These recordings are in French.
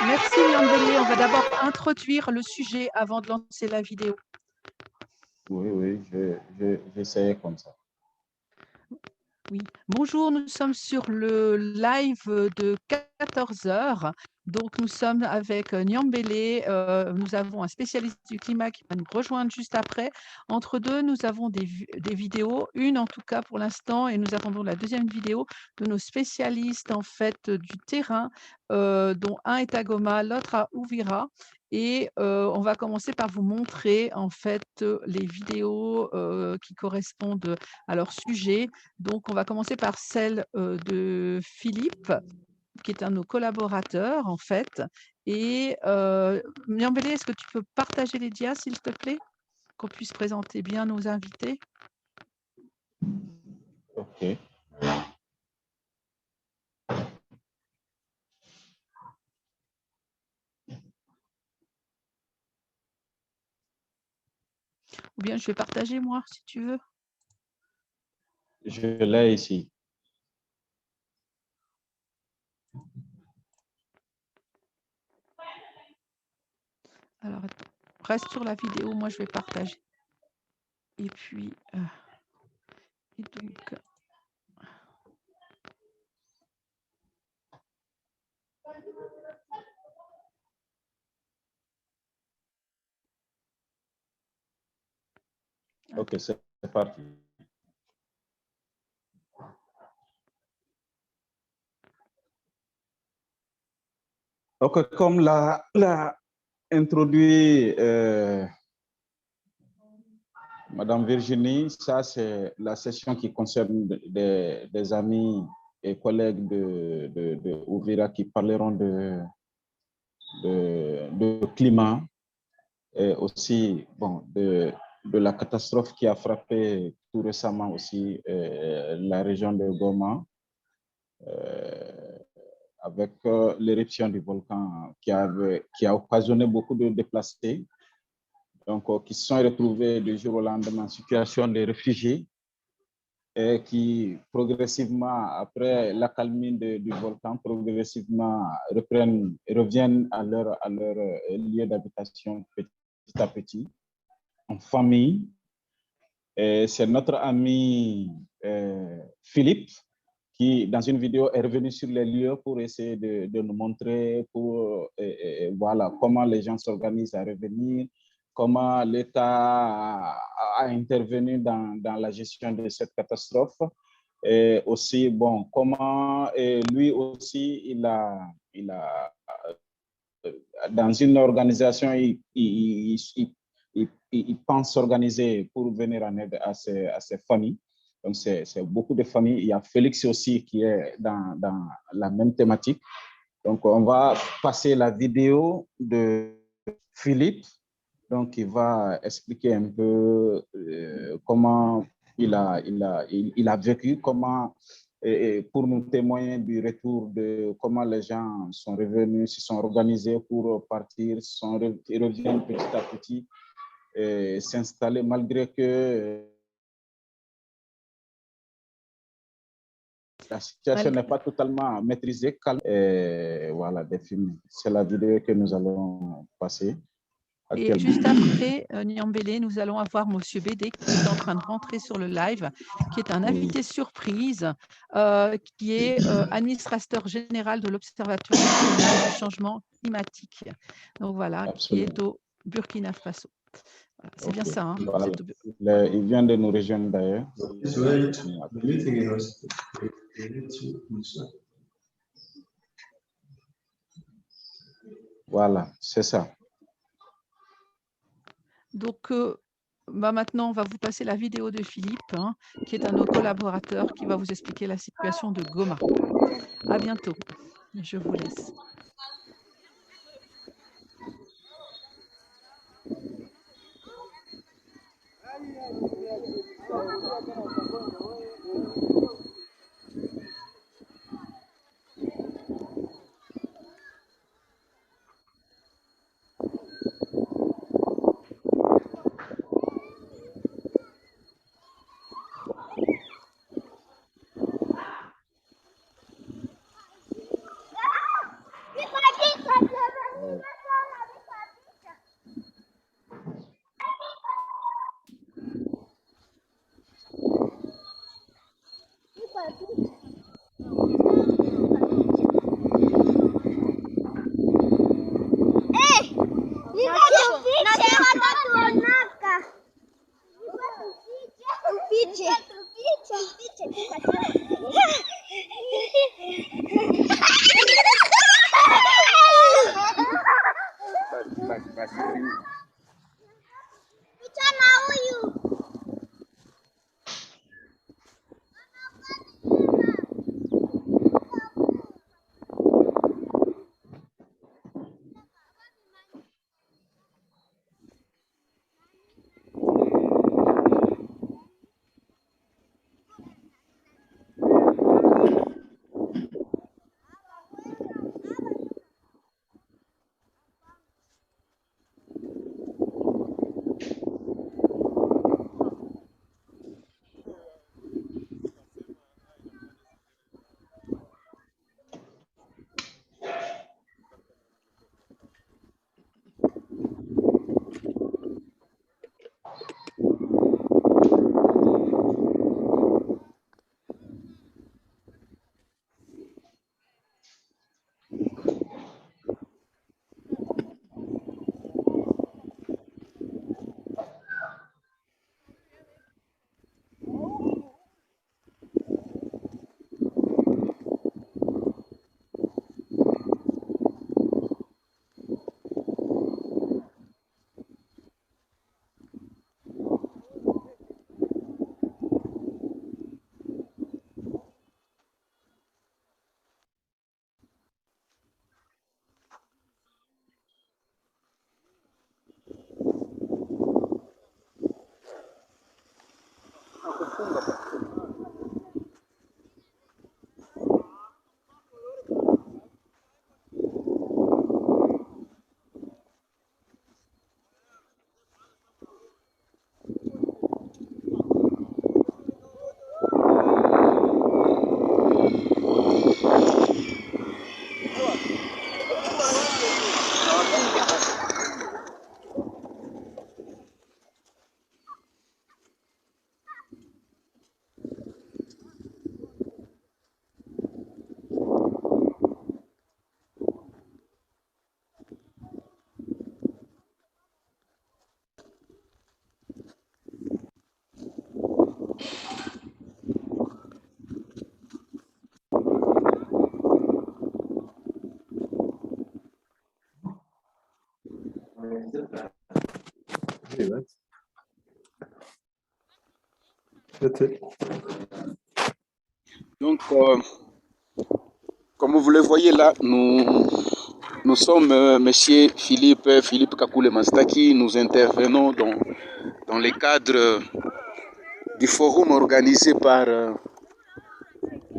Merci Niambélé. On va d'abord introduire le sujet avant de lancer la vidéo. Oui, j'essayais comme ça. Oui. Bonjour, nous sommes sur le live de 14 heures. Donc, nous sommes avec Niambélé. Nous avons un spécialiste du climat qui va nous rejoindre juste après. Entre deux, nous avons des vidéos, une en tout cas pour l'instant, et nous attendons la deuxième vidéo de nos spécialistes en fait du terrain, dont un est à Goma, l'autre à Uvira. Et on va commencer par vous montrer en fait les vidéos qui correspondent à leur sujet. Donc, on va commencer par celle de Philippe, qui est un de nos collaborateurs, en fait. Et Niambélé, est-ce que tu peux partager les dias, s'il te plaît, qu'on puisse présenter bien nos invités? OK. Ou bien je vais partager, moi, si tu veux. Je l'ai ici. Alors, reste sur la vidéo, moi, je vais partager. Et puis, et donc... OK, c'est parti. OK, comme l'a introduit Madame Virginie, ça c'est la session qui concerne des amis et collègues de Uvira qui parleront de climat et aussi bon, de la catastrophe qui a frappé tout récemment aussi la région de Goma avec l'éruption du volcan qui a occasionné beaucoup de déplacés, donc qui se sont retrouvés du jour au lendemain en situation de réfugiés et qui progressivement, après l'accalmie du volcan, progressivement reviennent à leur lieu d'habitation petit à petit, en famille. C'est notre ami Philippe qui, dans une vidéo, est revenu sur les lieux pour essayer de nous montrer voilà, comment les gens s'organisent à revenir, comment l'État a intervenu dans la gestion de cette catastrophe. Et aussi, bon, comment lui aussi, il a dans une organisation, il pense s'organiser pour venir en aide à ces familles. Donc, c'est beaucoup de familles. Il y a Félix aussi qui est dans la même thématique. Donc, on va passer la vidéo de Philippe. Donc, il va expliquer un peu comment il a vécu, comment, et pour nous témoigner du retour de comment les gens sont revenus, se sont organisés pour partir, ils reviennent petit à petit s'installer malgré que la situation n'est pas totalement maîtrisée. Voilà, c'est la vidéo que nous allons passer. Et juste après, Niambélé, nous allons avoir Monsieur Bédé qui est en train de rentrer sur le live, qui est un invité surprise, qui est administrateur général de l'Observatoire national du changement climatique. Donc voilà, qui est au Burkina Faso. Voilà, c'est bien ça. Hein, voilà. Il vient de nous rejoindre d'ailleurs. Voilà, c'est ça. Donc, maintenant, on va vous passer la vidéo de Philippe, hein, qui est un de nos collaborateurs, qui va vous expliquer la situation de Goma. À bientôt. Je vous laisse. Evet. Evet. Donc, comme vous le voyez là, nous sommes Monsieur Philippe Kakule Mastaki. Nous intervenons dans le cadre du forum organisé par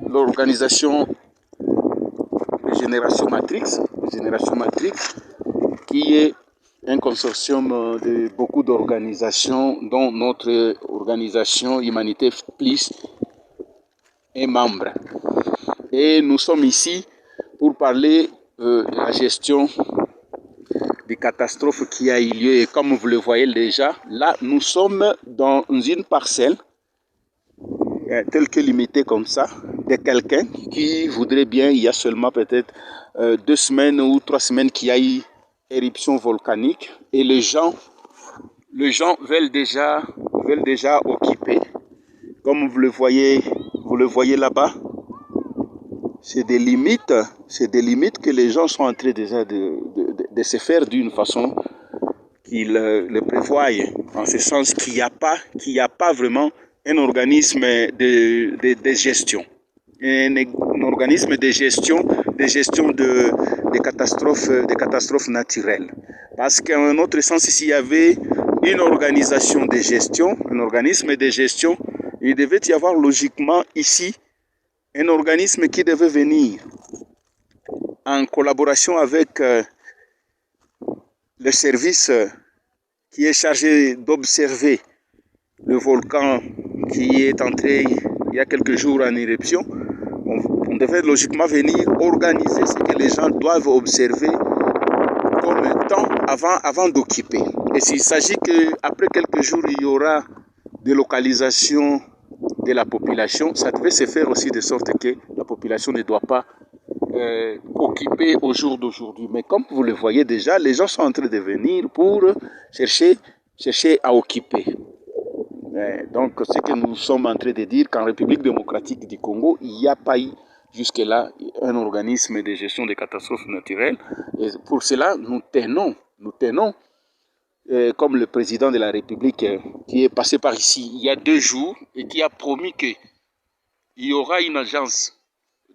l'organisation Génération Matrix, qui est un consortium de beaucoup d'organisations, dont notre organisation Humanité Plus est membre. Et nous sommes ici pour parler de la gestion des catastrophes qui a eu lieu. Et comme vous le voyez déjà, là, nous sommes dans une parcelle telle que limitée comme ça, de quelqu'un qui voudrait bien, il y a seulement peut-être 2 semaines ou 3 semaines qu'il y a eu éruption volcanique, et les gens veulent déjà occuper. Comme vous le voyez là-bas, c'est des limites que les gens sont en train déjà de se faire d'une façon qu'ils le prévoient, en ce sens qu'il n'y a pas vraiment un organisme de gestion, un organisme de gestion des catastrophes naturelles. Parce qu'en autre sens, s'il y avait une organisation de gestion, un organisme de gestion. Il devait y avoir logiquement ici un organisme qui devait venir en collaboration avec le service qui est chargé d'observer le volcan qui est entré il y a quelques jours en éruption. On devait logiquement venir organiser ce que les gens doivent observer comme temps avant d'occuper. Et s'il s'agit qu'après quelques jours, il y aura des localisations de la population, ça devait se faire aussi de sorte que la population ne doit pas occuper au jour d'aujourd'hui. Mais comme vous le voyez déjà, les gens sont en train de venir pour chercher à occuper. Donc, ce que nous sommes en train de dire, qu'en République démocratique du Congo, il n'y a pas eu jusque-là un organisme de gestion des catastrophes naturelles. Et pour cela, nous tenons, comme le président de la République qui est passé par ici il y a 2 jours et qui a promis qu'il y aura une agence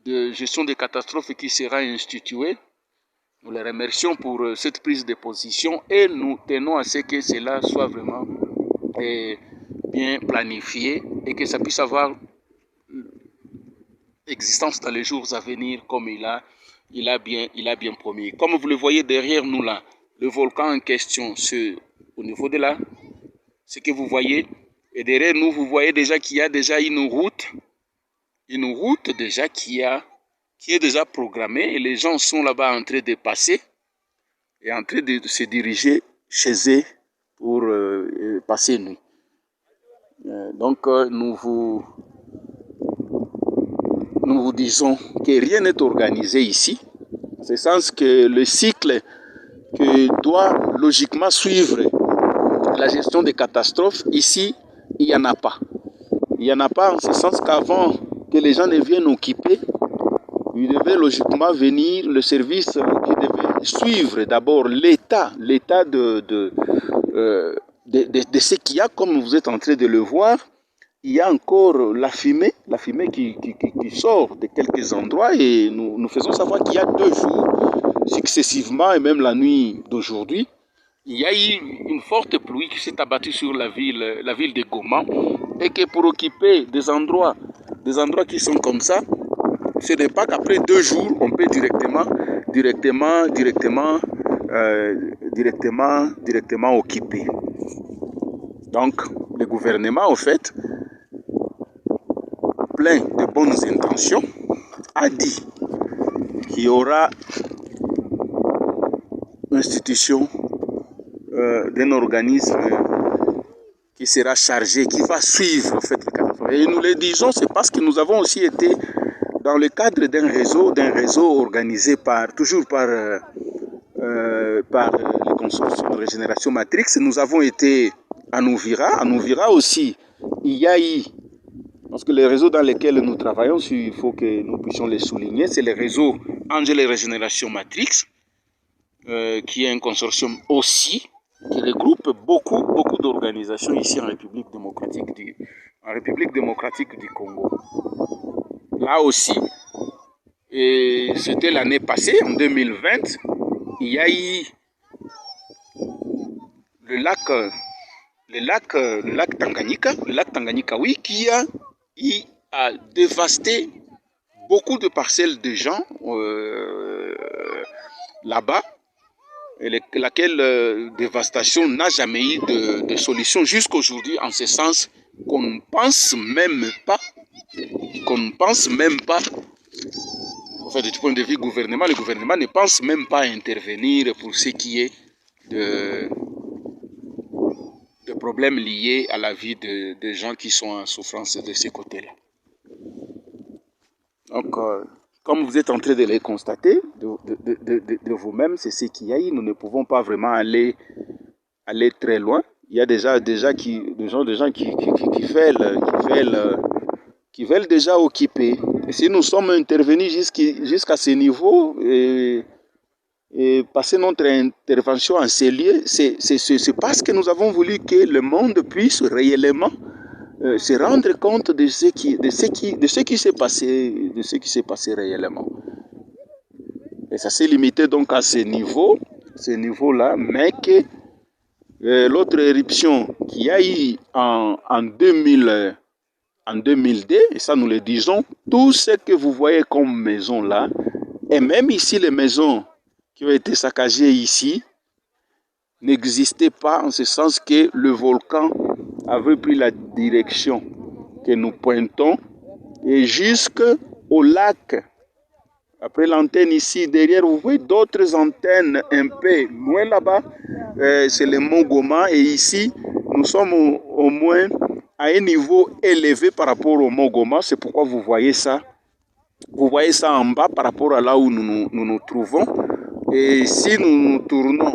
de gestion des catastrophes qui sera instituée. Nous les remercions pour cette prise de position et nous tenons à ce que cela soit vraiment bien planifié et que ça puisse avoir existence dans les jours à venir comme il a bien promis. Comme vous le voyez derrière nous là, le volcan en question, au niveau de là, ce que vous voyez, et derrière nous, vous voyez déjà qu'il y a déjà une route déjà qui est déjà programmée et les gens sont là-bas en train de passer et en train de se diriger chez eux pour passer nuit. Donc nous vous disons que rien n'est organisé ici, en ce sens que le cycle que doit logiquement suivre la gestion des catastrophes, ici, il n'y en a pas. Il n'y en a pas en ce sens qu'avant que les gens ne viennent occuper, il devait logiquement venir le service qui devait suivre d'abord l'état de ce qu'il y a, comme vous êtes en train de le voir. Il y a encore la fumée qui sort de quelques endroits et nous faisons savoir qu'il y a 2 jours, successivement, et même la nuit d'aujourd'hui, il y a eu une forte pluie qui s'est abattue sur la ville de Goma et que pour occuper des endroits qui sont comme ça, ce n'est pas qu'après 2 jours, on peut directement occuper. Donc, le gouvernement, en fait, plein de bonnes intentions, a dit qu'il y aura institution d'un organisme qui sera chargé, qui va suivre en fait les catastrophes. Et nous le disons, c'est parce que nous avons aussi été dans le cadre d'un réseau organisé toujours par le consortium de régénération Matrix. Nous avons été à Nouvira. À Nouvira aussi, il y a eu, parce que les réseaux dans lesquels nous travaillons, il faut que nous puissions les souligner, c'est le réseau Angel et Régénération Matrix, qui est un consortium aussi, qui regroupe beaucoup d'organisations ici en République démocratique du Congo. Là aussi, et c'était l'année passée, en 2020, il y a eu le lac Tanganyika, oui, qui a dévasté beaucoup de parcelles de gens là-bas, et laquelle dévastation n'a jamais eu de solution jusqu'à aujourd'hui, en ce sens qu'on ne pense même pas, enfin, du point de vue gouvernement, le gouvernement ne pense même pas à intervenir pour ce qui est de problèmes liés à la vie de gens qui sont en souffrance de ce côté-là. Donc, comme vous êtes en train de les constater de vous-même, c'est ce qu'il y a eu. Nous ne pouvons pas vraiment aller très loin. Il y a des gens qui veulent déjà occuper. Et si nous sommes intervenus jusqu'à ce niveau et passer notre intervention en ces lieux, c'est parce que nous avons voulu que le monde puisse réellement se rendre compte de ce qui s'est passé réellement. Et ça s'est limité donc à ce niveau-là, mais que l'autre éruption qu'il y a eu en 2000, en 2002, et ça nous le disons, tout ce que vous voyez comme maison là, et même ici les maisons qui ont été saccagées ici, n'existaient pas en ce sens que le volcan avait pris la direction que nous pointons et jusqu'au lac. Après l'antenne ici, derrière, vous voyez d'autres antennes un peu loin là-bas. C'est le mont Goma. Et ici, nous sommes au moins à un niveau élevé par rapport au mont Goma. C'est pourquoi vous voyez ça. Vous voyez ça en bas par rapport à là où nous trouvons. Et si nous nous tournons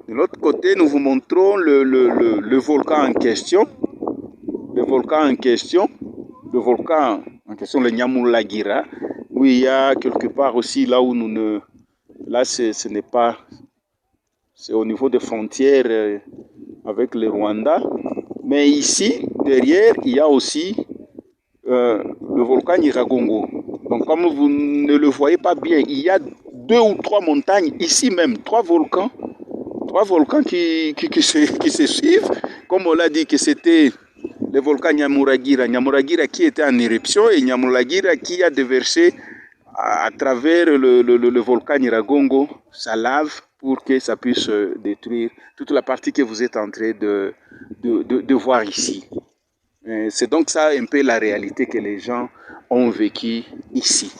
de l'autre côté, nous vous montrons le volcan en question. Le volcan en question. Le volcan en question, le Nyamulagira. Oui, il y a quelque part aussi là où nous ne... Là, ce n'est pas... C'est au niveau des frontières avec le Rwanda. Mais ici, derrière, il y a aussi le volcan Nyiragongo. Donc, comme vous ne le voyez pas bien, il y a 2 ou 3 montagnes, ici même, 3 volcans qui se suivent. Comme on l'a dit que c'était le volcan Nyamuragira. Nyamuragira qui était en éruption et Nyamuragira qui a déversé à travers le volcan Nyiragongo sa lave pour que ça puisse détruire toute la partie que vous êtes en train de voir ici. C'est donc ça un peu la réalité que les gens ont vécu ici.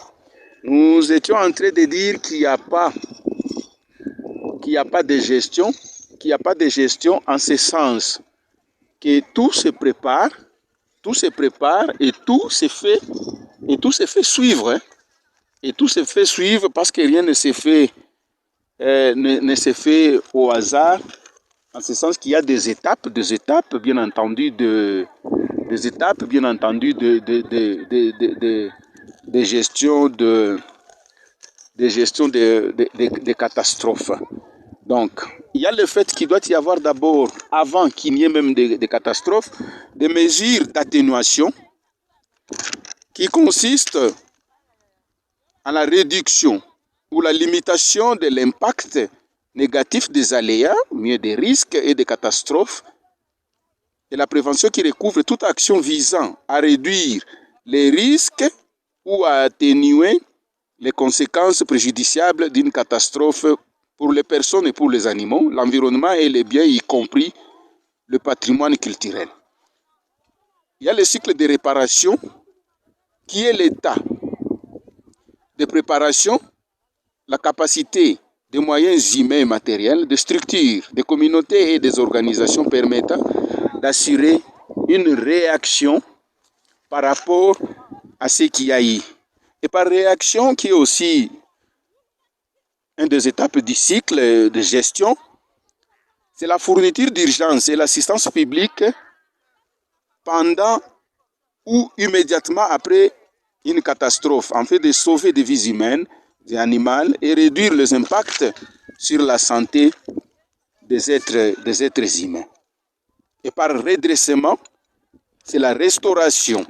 Nous étions en train de dire qu'il n'y a pas de gestion, en ce sens que tout se prépare et tout se fait suivre. Hein. Et tout se fait suivre parce que rien ne se fait, ne se fait au hasard, en ce sens qu'il y a des étapes bien entendu de gestion de catastrophes. Donc, il y a le fait qu'il doit y avoir d'abord, avant qu'il n'y ait même des catastrophes, des mesures d'atténuation qui consistent à la réduction ou la limitation de l'impact négatif des aléas, mieux des risques et des catastrophes, et la prévention qui recouvre toute action visant à réduire les risques ou à atténuer les conséquences préjudiciables d'une catastrophe pour les personnes et pour les animaux, l'environnement et les biens, y compris le patrimoine culturel. Il y a le cycle de réparation qui est l'état de préparation, la capacité des moyens humains et matériels, des structures, des communautés et des organisations permettant d'assurer une réaction par rapport à ce qu'il y a eu. Et par réaction qui est aussi une des étapes du cycle de gestion, c'est la fourniture d'urgence et l'assistance publique pendant ou immédiatement après une catastrophe, en fait de sauver des vies humaines, des animaux et réduire les impacts sur la santé des êtres humains. Et par redressement, c'est la restauration.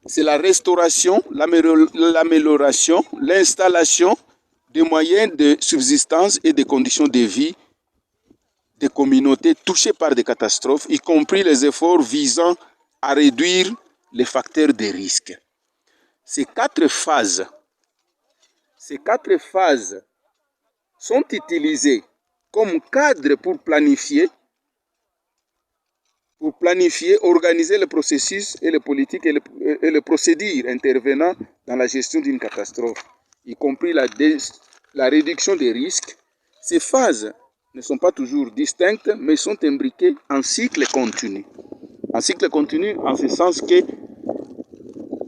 C'est la restauration, l'amélioration, l'installation des moyens de subsistance et des conditions de vie des communautés touchées par des catastrophes, y compris les efforts visant à réduire les facteurs de risque. Ces quatre phases sont utilisées comme cadre pour planifier, organiser le processus et les politiques et les procédures intervenant dans la gestion d'une catastrophe, y compris la réduction des risques. Ces phases ne sont pas toujours distinctes, mais sont imbriquées en cycle continu. En cycle continu, en ce sens que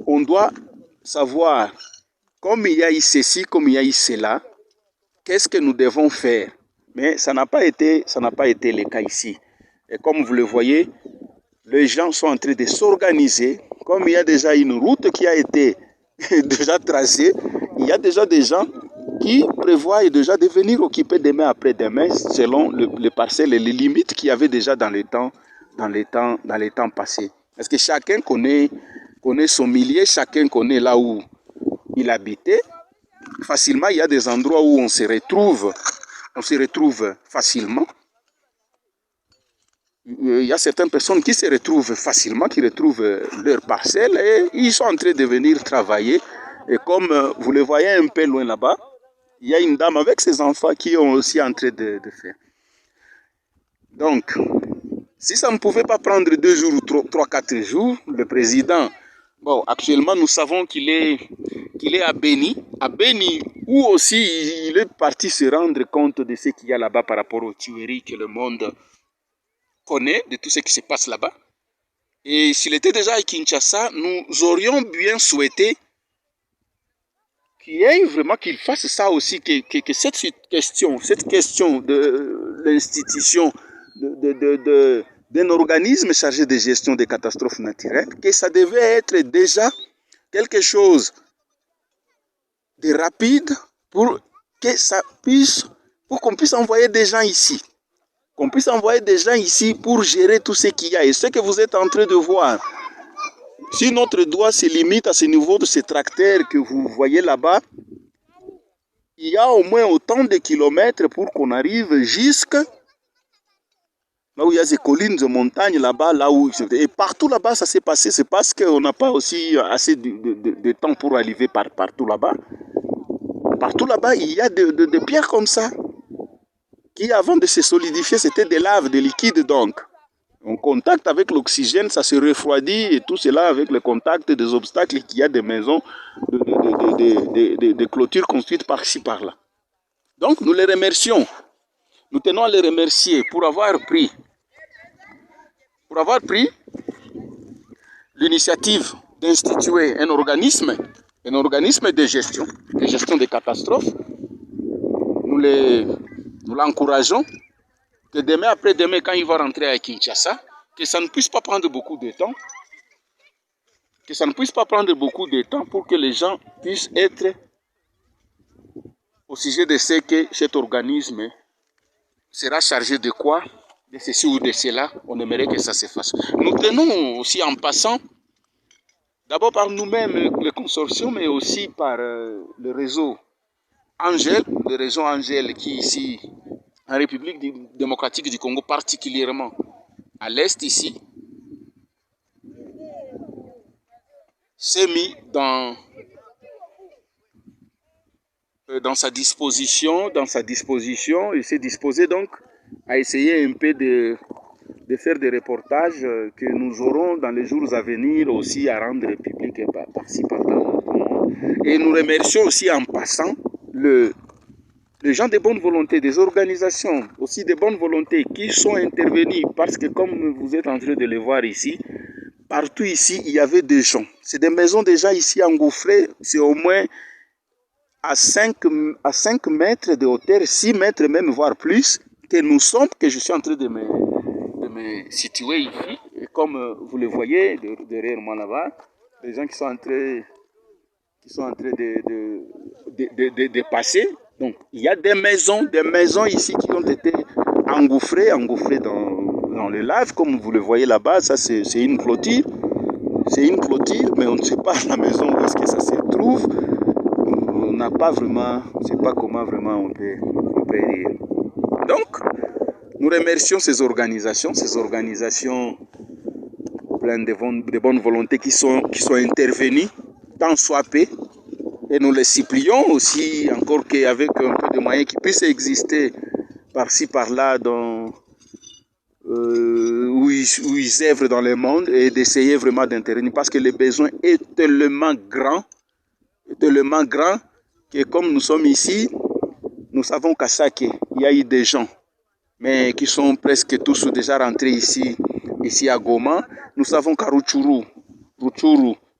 on doit savoir, comme il y a eu ceci, comme il y a eu cela, qu'est-ce que nous devons faire. Mais ça n'a pas été le cas ici. Et comme vous le voyez, les gens sont en train de s'organiser. Comme il y a déjà une route qui a été déjà tracée, il y a déjà des gens qui prévoient déjà de venir occuper demain après-demain selon les parcelles et les limites qu'il y avait déjà dans les temps passés. Parce que chacun connaît son milieu, chacun connaît là où il habitait. Facilement, il y a des endroits où on se retrouve on se retrouve facilement. Il y a certaines personnes qui se retrouvent facilement, qui retrouvent leur parcelle et ils sont en train de venir travailler. Et comme vous le voyez un peu loin là-bas, il y a une dame avec ses enfants qui sont aussi en train de faire. Donc, si ça ne pouvait pas prendre 2 jours ou 3-4 jours, le président, bon, actuellement nous savons qu'il est à Beni, où aussi il est parti se rendre compte de ce qu'il y a là-bas par rapport aux tueries que le monde connaît, de tout ce qui se passe là-bas. Et s'il était déjà à Kinshasa, nous aurions bien souhaité qu'il fasse ça aussi, que cette question de l'institution d'un organisme chargé de gestion des catastrophes naturelles, que ça devait être déjà quelque chose de rapide pour qu'on puisse envoyer des gens ici. Qu'on puisse envoyer des gens ici pour gérer tout ce qu'il y a. Et ce que vous êtes en train de voir, si notre doigt se limite à ce niveau de ces tracteurs que vous voyez là-bas, il y a au moins autant de kilomètres pour qu'on arrive jusqu'à là où il y a des collines de montagne là-bas, et partout là-bas ça s'est passé. C'est parce qu'on n'a pas aussi assez de temps pour arriver partout là-bas. Partout là-bas, il y a des pierres comme ça, qui avant de se solidifier, c'était des laves, des liquides donc. En contact avec l'oxygène, ça se refroidit et tout cela avec le contact des obstacles qu'il y a des maisons, des clôtures construites par-ci, par-là. Donc nous les remercions. Nous tenons à les remercier pour avoir pris l'initiative d'instituer un organisme de gestion des catastrophes. Nous l'encourageons que demain après-demain, quand il va rentrer à Kinshasa, que ça ne puisse pas prendre beaucoup de temps, pour que les gens puissent être au sujet de ce que cet organisme sera chargé de quoi, de ceci ou de cela. On aimerait que ça se fasse. Nous tenons aussi en passant, d'abord par nous-mêmes, le consortium, mais aussi par le réseau Angel, qui ici, en République démocratique du Congo, particulièrement à l'est ici, s'est mis dans sa disposition, il s'est disposé donc à essayer un peu de faire des reportages que nous aurons dans les jours à venir aussi à rendre publics par-ci par-là. Et nous remercions aussi en passant les gens de bonne volonté, des organisations aussi de bonne volonté qui sont intervenus, parce que comme vous êtes en train de le voir ici, partout ici il y avait des gens. C'est des maisons déjà ici engouffrées, c'est au moins à 5 mètres de hauteur, 6 mètres même, voire plus, que je suis en train de me situer ici. Et comme vous le voyez derrière moi là-bas, les gens qui sont en train de passer. Donc, il y a des maisons ici qui ont été engouffrées dans le lave, comme vous le voyez là-bas. Ça, c'est une clôture. C'est une clôture, mais on ne sait pas la maison où est-ce que ça se trouve. On n'a pas vraiment, on ne sait pas comment vraiment on peut dire. Donc, nous remercions ces organisations pleines de bonne volonté qui sont intervenues, tant soit peu. Et nous les supplions aussi, encore qu'avec un peu de moyens qui puissent exister par-ci, par-là, où ils œuvrent dans le monde, et d'essayer vraiment d'intervenir, parce que le besoin est tellement grand, que comme nous sommes ici, nous savons qu'à Sake, il y a eu des gens, mais qui sont presque tous déjà rentrés ici à Goma. Nous savons qu'à Rutshuru,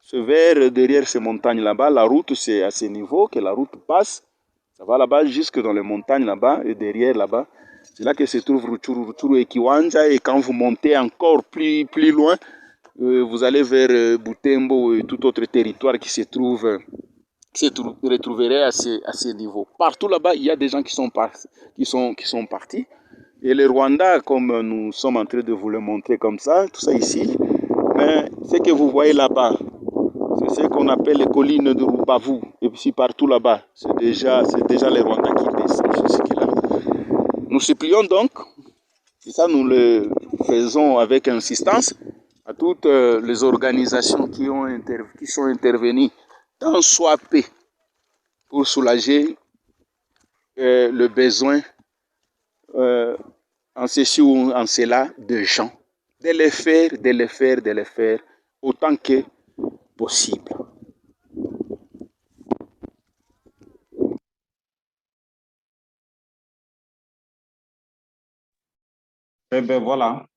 c'est vers derrière ces montagnes là-bas, la route c'est à ce niveau que la route passe, ça va là-bas jusque dans les montagnes là-bas, et derrière là-bas, c'est là que se trouve Rutshuru et Kiwanja. Et quand vous montez encore plus loin, vous allez vers Butembo et tout autre territoire qui se retrouverait à ce niveau. Partout là-bas, il y a des gens qui sont partis. Et le Rwanda, comme nous sommes en train de vous le montrer comme ça, tout ça ici, mais ce que vous voyez là-bas, c'est ce qu'on appelle les collines de Rubavu. Et puis partout là-bas, c'est déjà les Rwandais qui descendent jusque là. Nous supplions donc, et ça nous le faisons avec insistance, à toutes les organisations qui sont intervenues tant soit peu pour soulager le besoin en ceci ou en cela de gens, de les faire autant que possible. Eh bien voilà,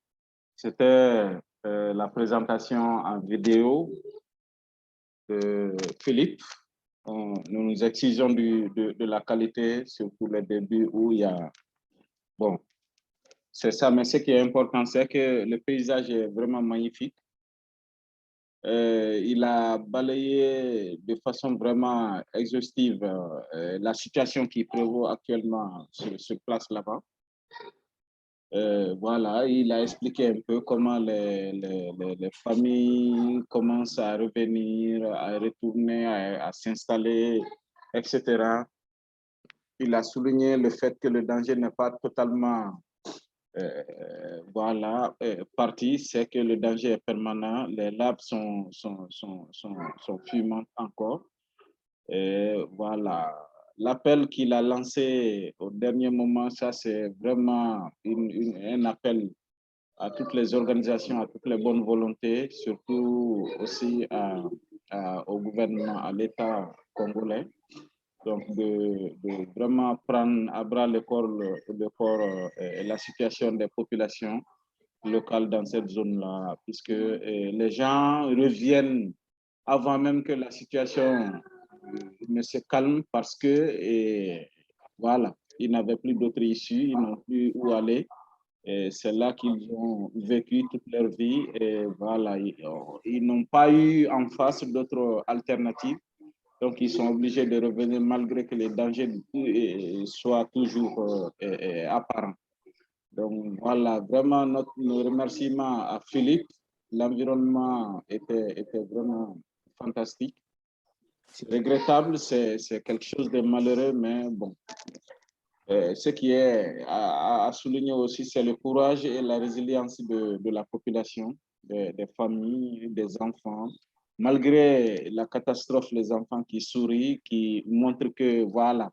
c'était la présentation en vidéo de Philippe. Nous nous exigeons de la qualité, surtout les débuts où il y a... Bon, c'est ça, mais ce qui est important, c'est que le paysage est vraiment magnifique. Il a balayé de façon vraiment exhaustive la situation qui prévaut actuellement sur place là-bas. Voilà, il a expliqué un peu comment les familles commencent à revenir, à retourner, à s'installer, etc. Il a souligné le fait que le danger n'est pas totalement voilà, parti, c'est que le danger est permanent, les laves sont fumantes encore. Et voilà, l'appel qu'il a lancé au dernier moment, ça c'est vraiment un appel à toutes les organisations, à toutes les bonnes volontés, surtout aussi au gouvernement, à l'État congolais. Donc, de vraiment prendre à bras le corps la situation des populations locales dans cette zone-là, puisque les gens reviennent avant même que la situation ne se calme parce que, voilà, ils n'avaient plus d'autre issue, ils n'ont plus où aller. C'est là qu'ils ont vécu toute leur vie et voilà, ils n'ont pas eu en face d'autres alternatives. Donc, ils sont obligés de revenir malgré que les dangers soient toujours apparents. Donc, voilà, vraiment nos remerciements à Philippe. L'environnement était vraiment fantastique. C'est regrettable, c'est quelque chose de malheureux, mais bon. Ce qui est à souligner aussi, c'est le courage et la résilience de la population, des familles, des enfants. Malgré la catastrophe, les enfants qui sourient, qui montrent que voilà,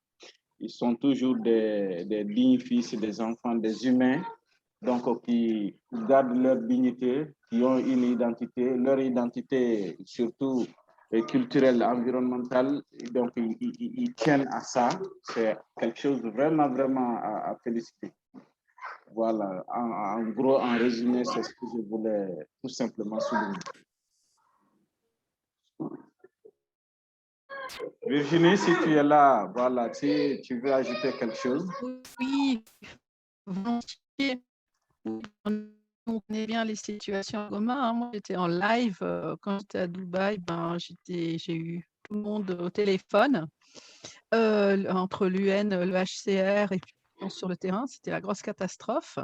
ils sont toujours des dignes fils, des enfants, des humains, donc qui gardent leur dignité, qui ont une identité, leur identité surtout culturelle, environnementale, donc ils tiennent à ça. C'est quelque chose de vraiment, vraiment à féliciter. Voilà, en gros, en résumé, c'est ce que je voulais tout simplement souligner. Virginie, si tu es là, voilà, si tu veux ajouter quelque chose. Oui, volontiers. On connaît bien les situations en commun. Hein. Moi, j'étais en live quand j'étais à Dubaï. J'ai eu tout le monde au téléphone entre l'UN, le HCR et puis sur le terrain. C'était la grosse catastrophe.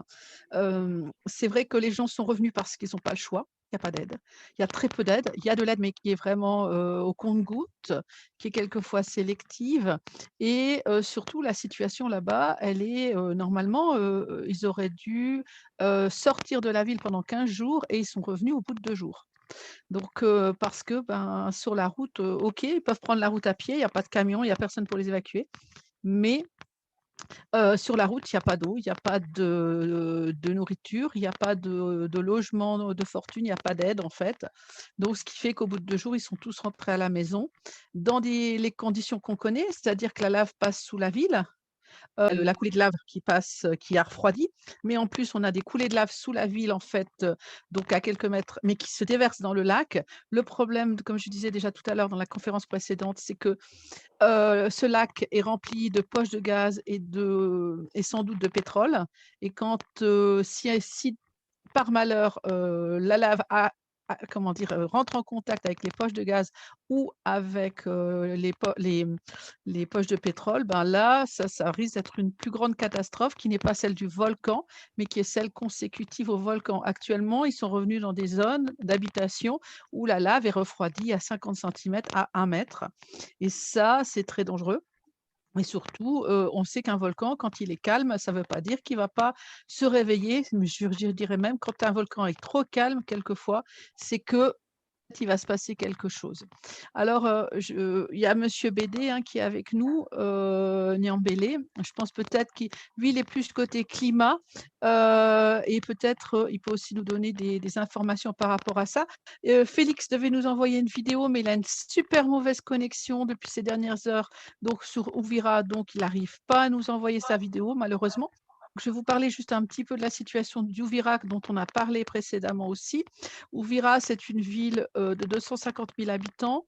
C'est vrai que les gens sont revenus parce qu'ils n'ont pas le choix. Il n'y a pas d'aide. Il y a très peu d'aide. Il y a de l'aide, mais qui est vraiment au compte-gouttes, qui est quelquefois sélective. Et surtout, la situation là-bas, elle est normalement, ils auraient dû sortir de la ville pendant 15 jours et ils sont revenus au bout de 2 jours. Donc, parce que sur la route, OK, ils peuvent prendre la route à pied, il n'y a pas de camion, il n'y a personne pour les évacuer. Mais sur la route, il n'y a pas d'eau, il n'y a pas de nourriture, il n'y a pas de logement de fortune, il n'y a pas d'aide en fait. Donc, ce qui fait qu'au bout de 2 jours, ils sont tous rentrés à la maison dans les conditions qu'on connaît, c'est-à-dire que la lave passe sous la ville. La coulée de lave qui passe, qui a refroidi, mais en plus, on a des coulées de lave sous la ville, en fait, donc à quelques mètres, mais qui se déversent dans le lac. Le problème, comme je disais déjà tout à l'heure dans la conférence précédente, c'est que ce lac est rempli de poches de gaz et sans doute de pétrole. Et quand, si par malheur, la lave rentre en contact avec les poches de gaz ou avec les poches de pétrole, là, ça risque d'être une plus grande catastrophe qui n'est pas celle du volcan, mais qui est celle consécutive au volcan. Actuellement, ils sont revenus dans des zones d'habitation où la lave est refroidie à 50 cm à 1 mètre. Et ça, c'est très dangereux. Et surtout, on sait qu'un volcan, quand il est calme, ça ne veut pas dire qu'il ne va pas se réveiller. Mais je dirais même, quand un volcan est trop calme, quelquefois, c'est que il va se passer quelque chose. Alors, il y a monsieur Bédé, hein, qui est avec nous, Niambélé. Je pense peut-être qu'il lui, il est plus côté climat, et peut-être, il peut aussi nous donner des informations par rapport à ça. Félix devait nous envoyer une vidéo, mais il a une super mauvaise connexion depuis ces dernières heures, donc sur Ouvira, donc il n'arrive pas à nous envoyer sa vidéo, malheureusement. Je vais vous parler juste un petit peu de la situation d'Ouvira, dont on a parlé précédemment aussi. Ouvira, c'est une ville de 250 000 habitants,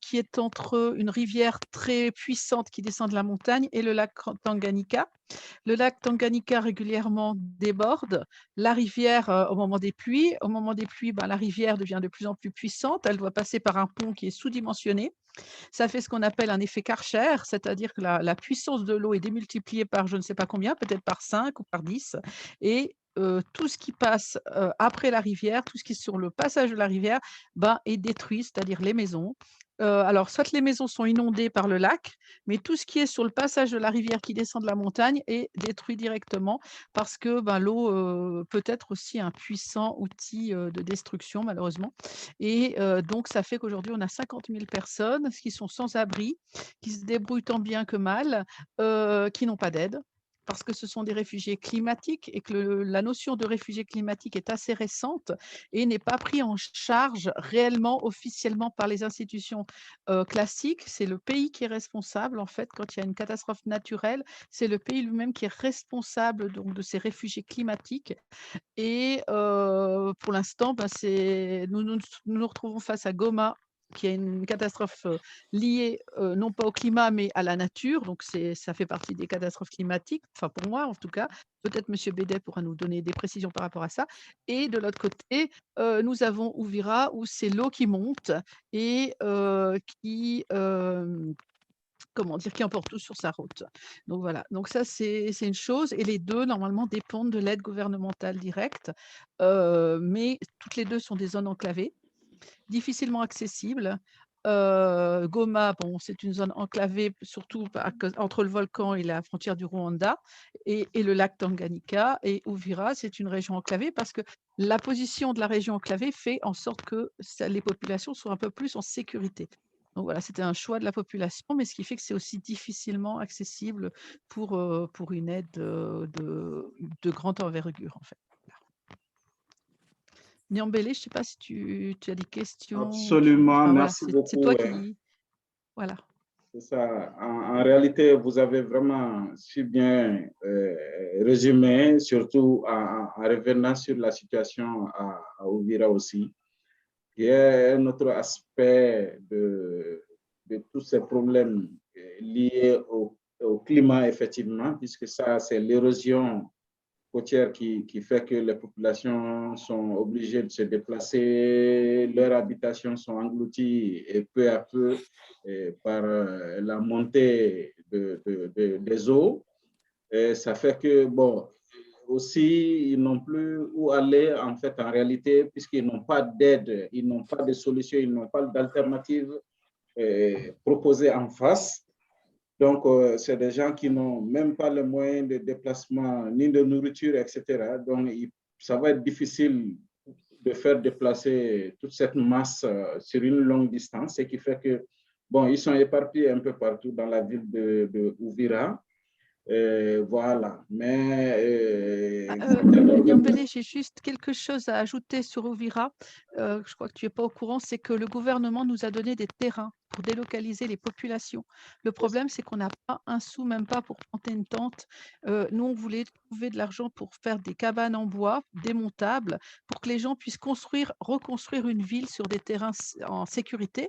qui est entre une rivière très puissante qui descend de la montagne et le lac Tanganyika. Le lac Tanganyika régulièrement déborde. La rivière, au moment des pluies, la rivière devient de plus en plus puissante. Elle doit passer par un pont qui est sous-dimensionné. Ça fait ce qu'on appelle un effet Karcher, c'est-à-dire que la puissance de l'eau est démultipliée par je ne sais pas combien, peut-être par 5 ou par 10, et tout ce qui passe après la rivière, tout ce qui est sur le passage de la rivière, est détruit, c'est-à-dire les maisons. Alors, soit les maisons sont inondées par le lac, mais tout ce qui est sur le passage de la rivière qui descend de la montagne est détruit directement parce que l'eau peut être aussi un puissant outil de destruction, malheureusement. Et donc, ça fait qu'aujourd'hui, on a 50 000 personnes qui sont sans abri, qui se débrouillent tant bien que mal, qui n'ont pas d'aide, parce que ce sont des réfugiés climatiques et que la notion de réfugié climatique est assez récente et n'est pas prise en charge réellement, officiellement par les institutions classiques. C'est le pays qui est responsable, en fait, quand il y a une catastrophe naturelle, c'est le pays lui-même qui est responsable donc, de ces réfugiés climatiques. Et pour l'instant, nous retrouvons face à Goma, qui a une catastrophe liée non pas au climat, mais à la nature. Donc, ça fait partie des catastrophes climatiques, enfin pour moi en tout cas. Peut-être M. Bédet pourra nous donner des précisions par rapport à ça. Et de l'autre côté, nous avons Ouvira, où c'est l'eau qui monte et qui emporte tout sur sa route. Donc voilà, donc ça c'est une chose, et les deux normalement dépendent de l'aide gouvernementale directe, mais toutes les deux sont des zones enclavées, difficilement accessibles. Goma, bon, c'est une zone enclavée surtout entre le volcan et la frontière du Rwanda et le lac Tanganyika, et Uvira, c'est une région enclavée parce que la position de la région enclavée fait en sorte que les populations soient un peu plus en sécurité. Donc voilà, c'était un choix de la population, mais ce qui fait que c'est aussi difficilement accessible pour une aide de grande envergure, en fait. Niambélé, je ne sais pas si tu as des questions. Absolument, merci beaucoup. C'est toi qui... Voilà. C'est ça. En réalité, vous avez vraiment si bien résumé, surtout en revenant sur la situation à Ouvira aussi. Il y a un autre aspect de tous ces problèmes liés au climat, effectivement, puisque ça, c'est l'érosion côtière qui fait que les populations sont obligées de se déplacer, leurs habitations sont englouties et peu à peu par la montée des eaux. Et ça fait que, bon, aussi, ils n'ont plus où aller, en fait, en réalité, puisqu'ils n'ont pas d'aide, ils n'ont pas de solution, ils n'ont pas d'alternative proposée en face. Donc, c'est des gens qui n'ont même pas les moyens de déplacement, ni de nourriture, etc. Donc, ça va être difficile de faire déplacer toute cette masse sur une longue distance, ce qui fait que, bon, ils sont éparpillés un peu partout dans la ville de Ouvira. Voilà. Mais Niambélé, j'ai juste quelque chose à ajouter sur Ouvira. Je crois que tu n'es pas au courant, c'est que le gouvernement nous a donné des terrains pour délocaliser les populations. Le problème, c'est qu'on n'a pas un sou, même pas pour planter une tente. Nous, on voulait trouver de l'argent pour faire des cabanes en bois démontables, pour que les gens puissent reconstruire une ville sur des terrains en sécurité.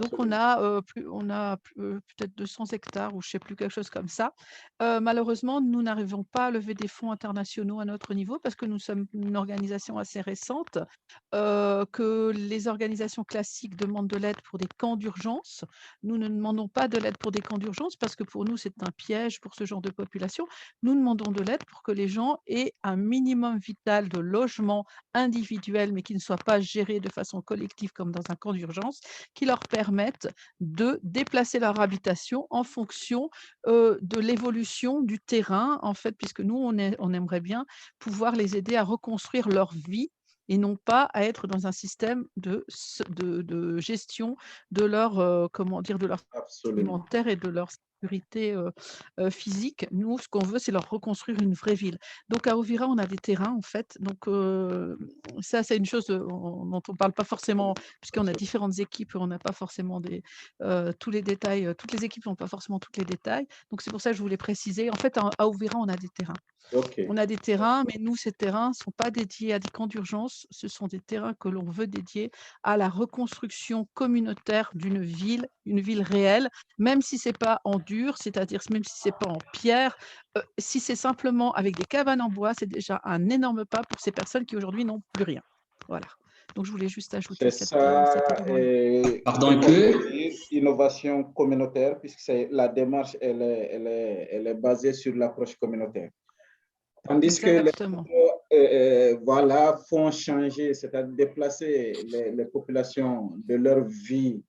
Donc, on a peut-être 200 hectares ou je ne sais plus, quelque chose comme ça. Malheureusement, nous n'arrivons pas à lever des fonds internationaux à notre niveau parce que nous sommes une organisation assez récente, que les organisations classiques demandent de l'aide pour des camps d'urgence. d'urgence. Nous ne demandons pas de l'aide pour des camps d'urgence parce que pour nous, c'est un piège pour ce genre de population. Nous demandons de l'aide pour que les gens aient un minimum vital de logement individuel, mais qui ne soit pas géré de façon collective comme dans un camp d'urgence, qui leur permettent de déplacer leur habitation en fonction de l'évolution du terrain, en fait, puisque nous, on aimerait bien pouvoir les aider à reconstruire leur vie et non pas à être dans un système de gestion de leur, comment dire, de leur Absolument. alimentaire et de leur sécurité physique. Nous, ce qu'on veut, c'est leur reconstruire une vraie ville. Donc à Ovira, on a des terrains, en fait. Donc ça, c'est une chose dont on ne parle pas forcément, puisqu'on a différentes équipes, on n'a pas forcément tous les détails. Toutes les équipes n'ont pas forcément tous les détails. Donc c'est pour ça que je voulais préciser. En fait, à Ovira, on a des terrains. OK. On a des terrains, mais nous, ces terrains ne sont pas dédiés à des camps d'urgence. Ce sont des terrains que l'on veut dédier à la reconstruction communautaire d'une ville, une ville réelle, même si ce n'est pas en dur, c'est-à-dire même si ce n'est pas en pierre. Si c'est simplement avec des cabanes en bois, c'est déjà un énorme pas pour ces personnes qui aujourd'hui n'ont plus rien. Voilà. Donc, je voulais juste ajouter C'est cet ça, élément-là. Pardon un peu. Innovation communautaire, puisque la démarche, elle est basée sur l'approche communautaire. Tandis Exactement. que voilà, font changer, c'est-à-dire déplacer les populations de leur vie,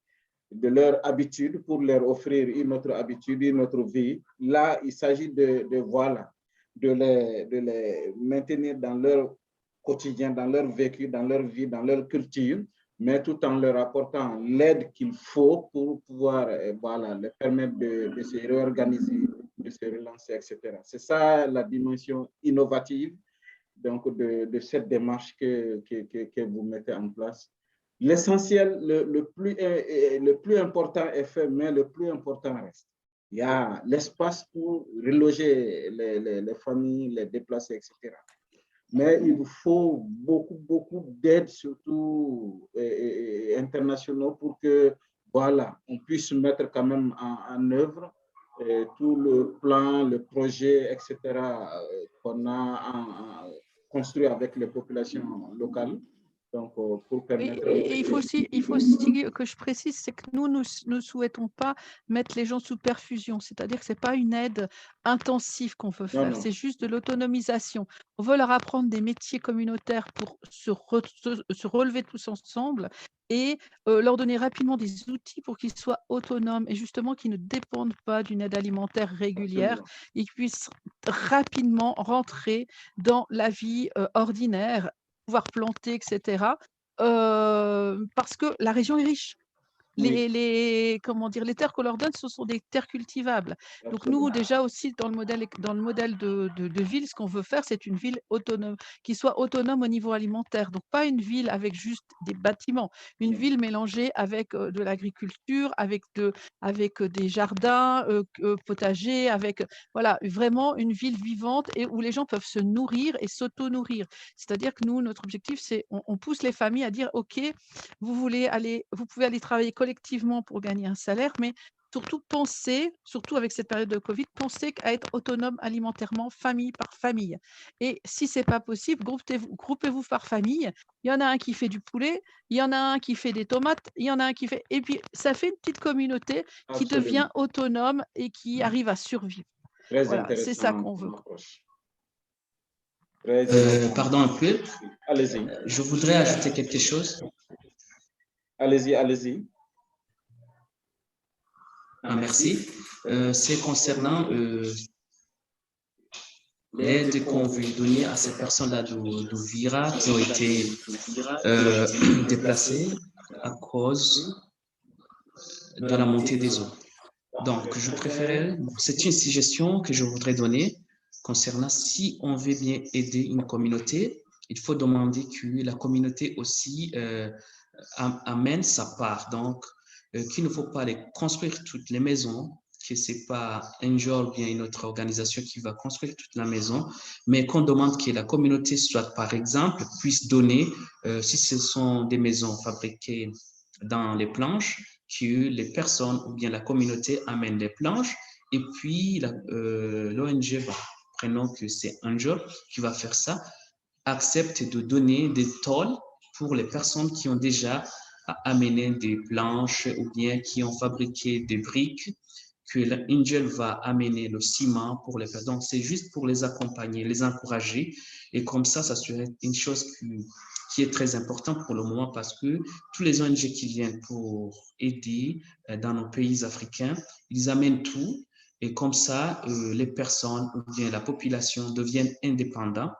de leur habitude pour leur offrir une autre habitude, une autre vie. Là, il s'agit de les maintenir dans leur quotidien, dans leur vécu, dans leur vie, dans leur culture, mais tout en leur apportant l'aide qu'il faut pour pouvoir voilà, les permettre de se réorganiser, de se relancer, etc. C'est ça la dimension innovative donc de cette démarche que vous mettez en place. L'essentiel, le plus important est fait, mais le plus important reste. Il y a l'espace pour reloger les familles, les déplacer, etc. Mais il vous faut beaucoup d'aide, surtout internationaux, pour que voilà, on puisse mettre quand même en œuvre tout le plan, le projet, etc., qu'on a construit avec les populations locales. Donc, pour permettre… Et il faut aussi que je précise, c'est que nous ne souhaitons pas mettre les gens sous perfusion, c'est-à-dire que ce n'est pas une aide intensive qu'on veut faire, c'est juste de l'autonomisation. On veut leur apprendre des métiers communautaires pour se relever tous ensemble et leur donner rapidement des outils pour qu'ils soient autonomes et justement qu'ils ne dépendent pas d'une aide alimentaire régulière et qu'ils puissent rapidement rentrer dans la vie ordinaire, pouvoir planter, etc. Parce que la région est riche. Comment dire, les terres qu'on leur donne, ce sont des terres cultivables. Donc nous, déjà aussi, dans le modèle de ville, ce qu'on veut faire, c'est une ville autonome, qui soit autonome au niveau alimentaire. Donc pas une ville avec juste des bâtiments, une ville mélangée avec de l'agriculture, avec des jardins potagers, avec voilà, vraiment une ville vivante et où les gens peuvent se nourrir et s'auto-nourrir. C'est-à-dire que nous, notre objectif, c'est on pousse les familles à dire, OK, vous pouvez aller travailler collectivement pour gagner un salaire, mais surtout pensez, surtout avec cette période de Covid, pensez à être autonome alimentairement, famille par famille. Et si ce n'est pas possible, groupez-vous par famille. Il y en a un qui fait du poulet, il y en a un qui fait des tomates, il y en a un qui fait… Et puis, ça fait une petite communauté qui devient autonome et qui arrive à survivre. Voilà, c'est ça qu'on veut. Pardon un peu. Allez-y. Je voudrais ajouter quelque chose. Allez-y. Merci. C'est concernant l'aide qu'on veut donner à ces personnes-là d'Uvira qui ont été déplacées à cause de la montée des eaux. Donc, je préférais, c'est une suggestion que je voudrais donner concernant si on veut bien aider une communauté, il faut demander que la communauté aussi amène sa part. Donc, qu'il ne faut pas aller construire toutes les maisons, que ce n'est pas un genre ou bien une autre organisation qui va construire toute la maison, mais qu'on demande que la communauté, soit par exemple, puisse donner, si ce sont des maisons fabriquées dans les planches, que les personnes ou bien la communauté amènent les planches et puis l'ONG, prenons que c'est un job qui va faire ça, accepte de donner des tôles pour les personnes qui ont déjà à amener des planches ou bien qui ont fabriqué des briques, que l'Angel va amener le ciment pour les faire. Donc, c'est juste pour les accompagner, les encourager. Et comme ça serait une chose qui est très importante pour le moment parce que tous les ONG qui viennent pour aider dans nos pays africains, ils amènent tout. Et comme ça, les personnes ou bien la population deviennent indépendants,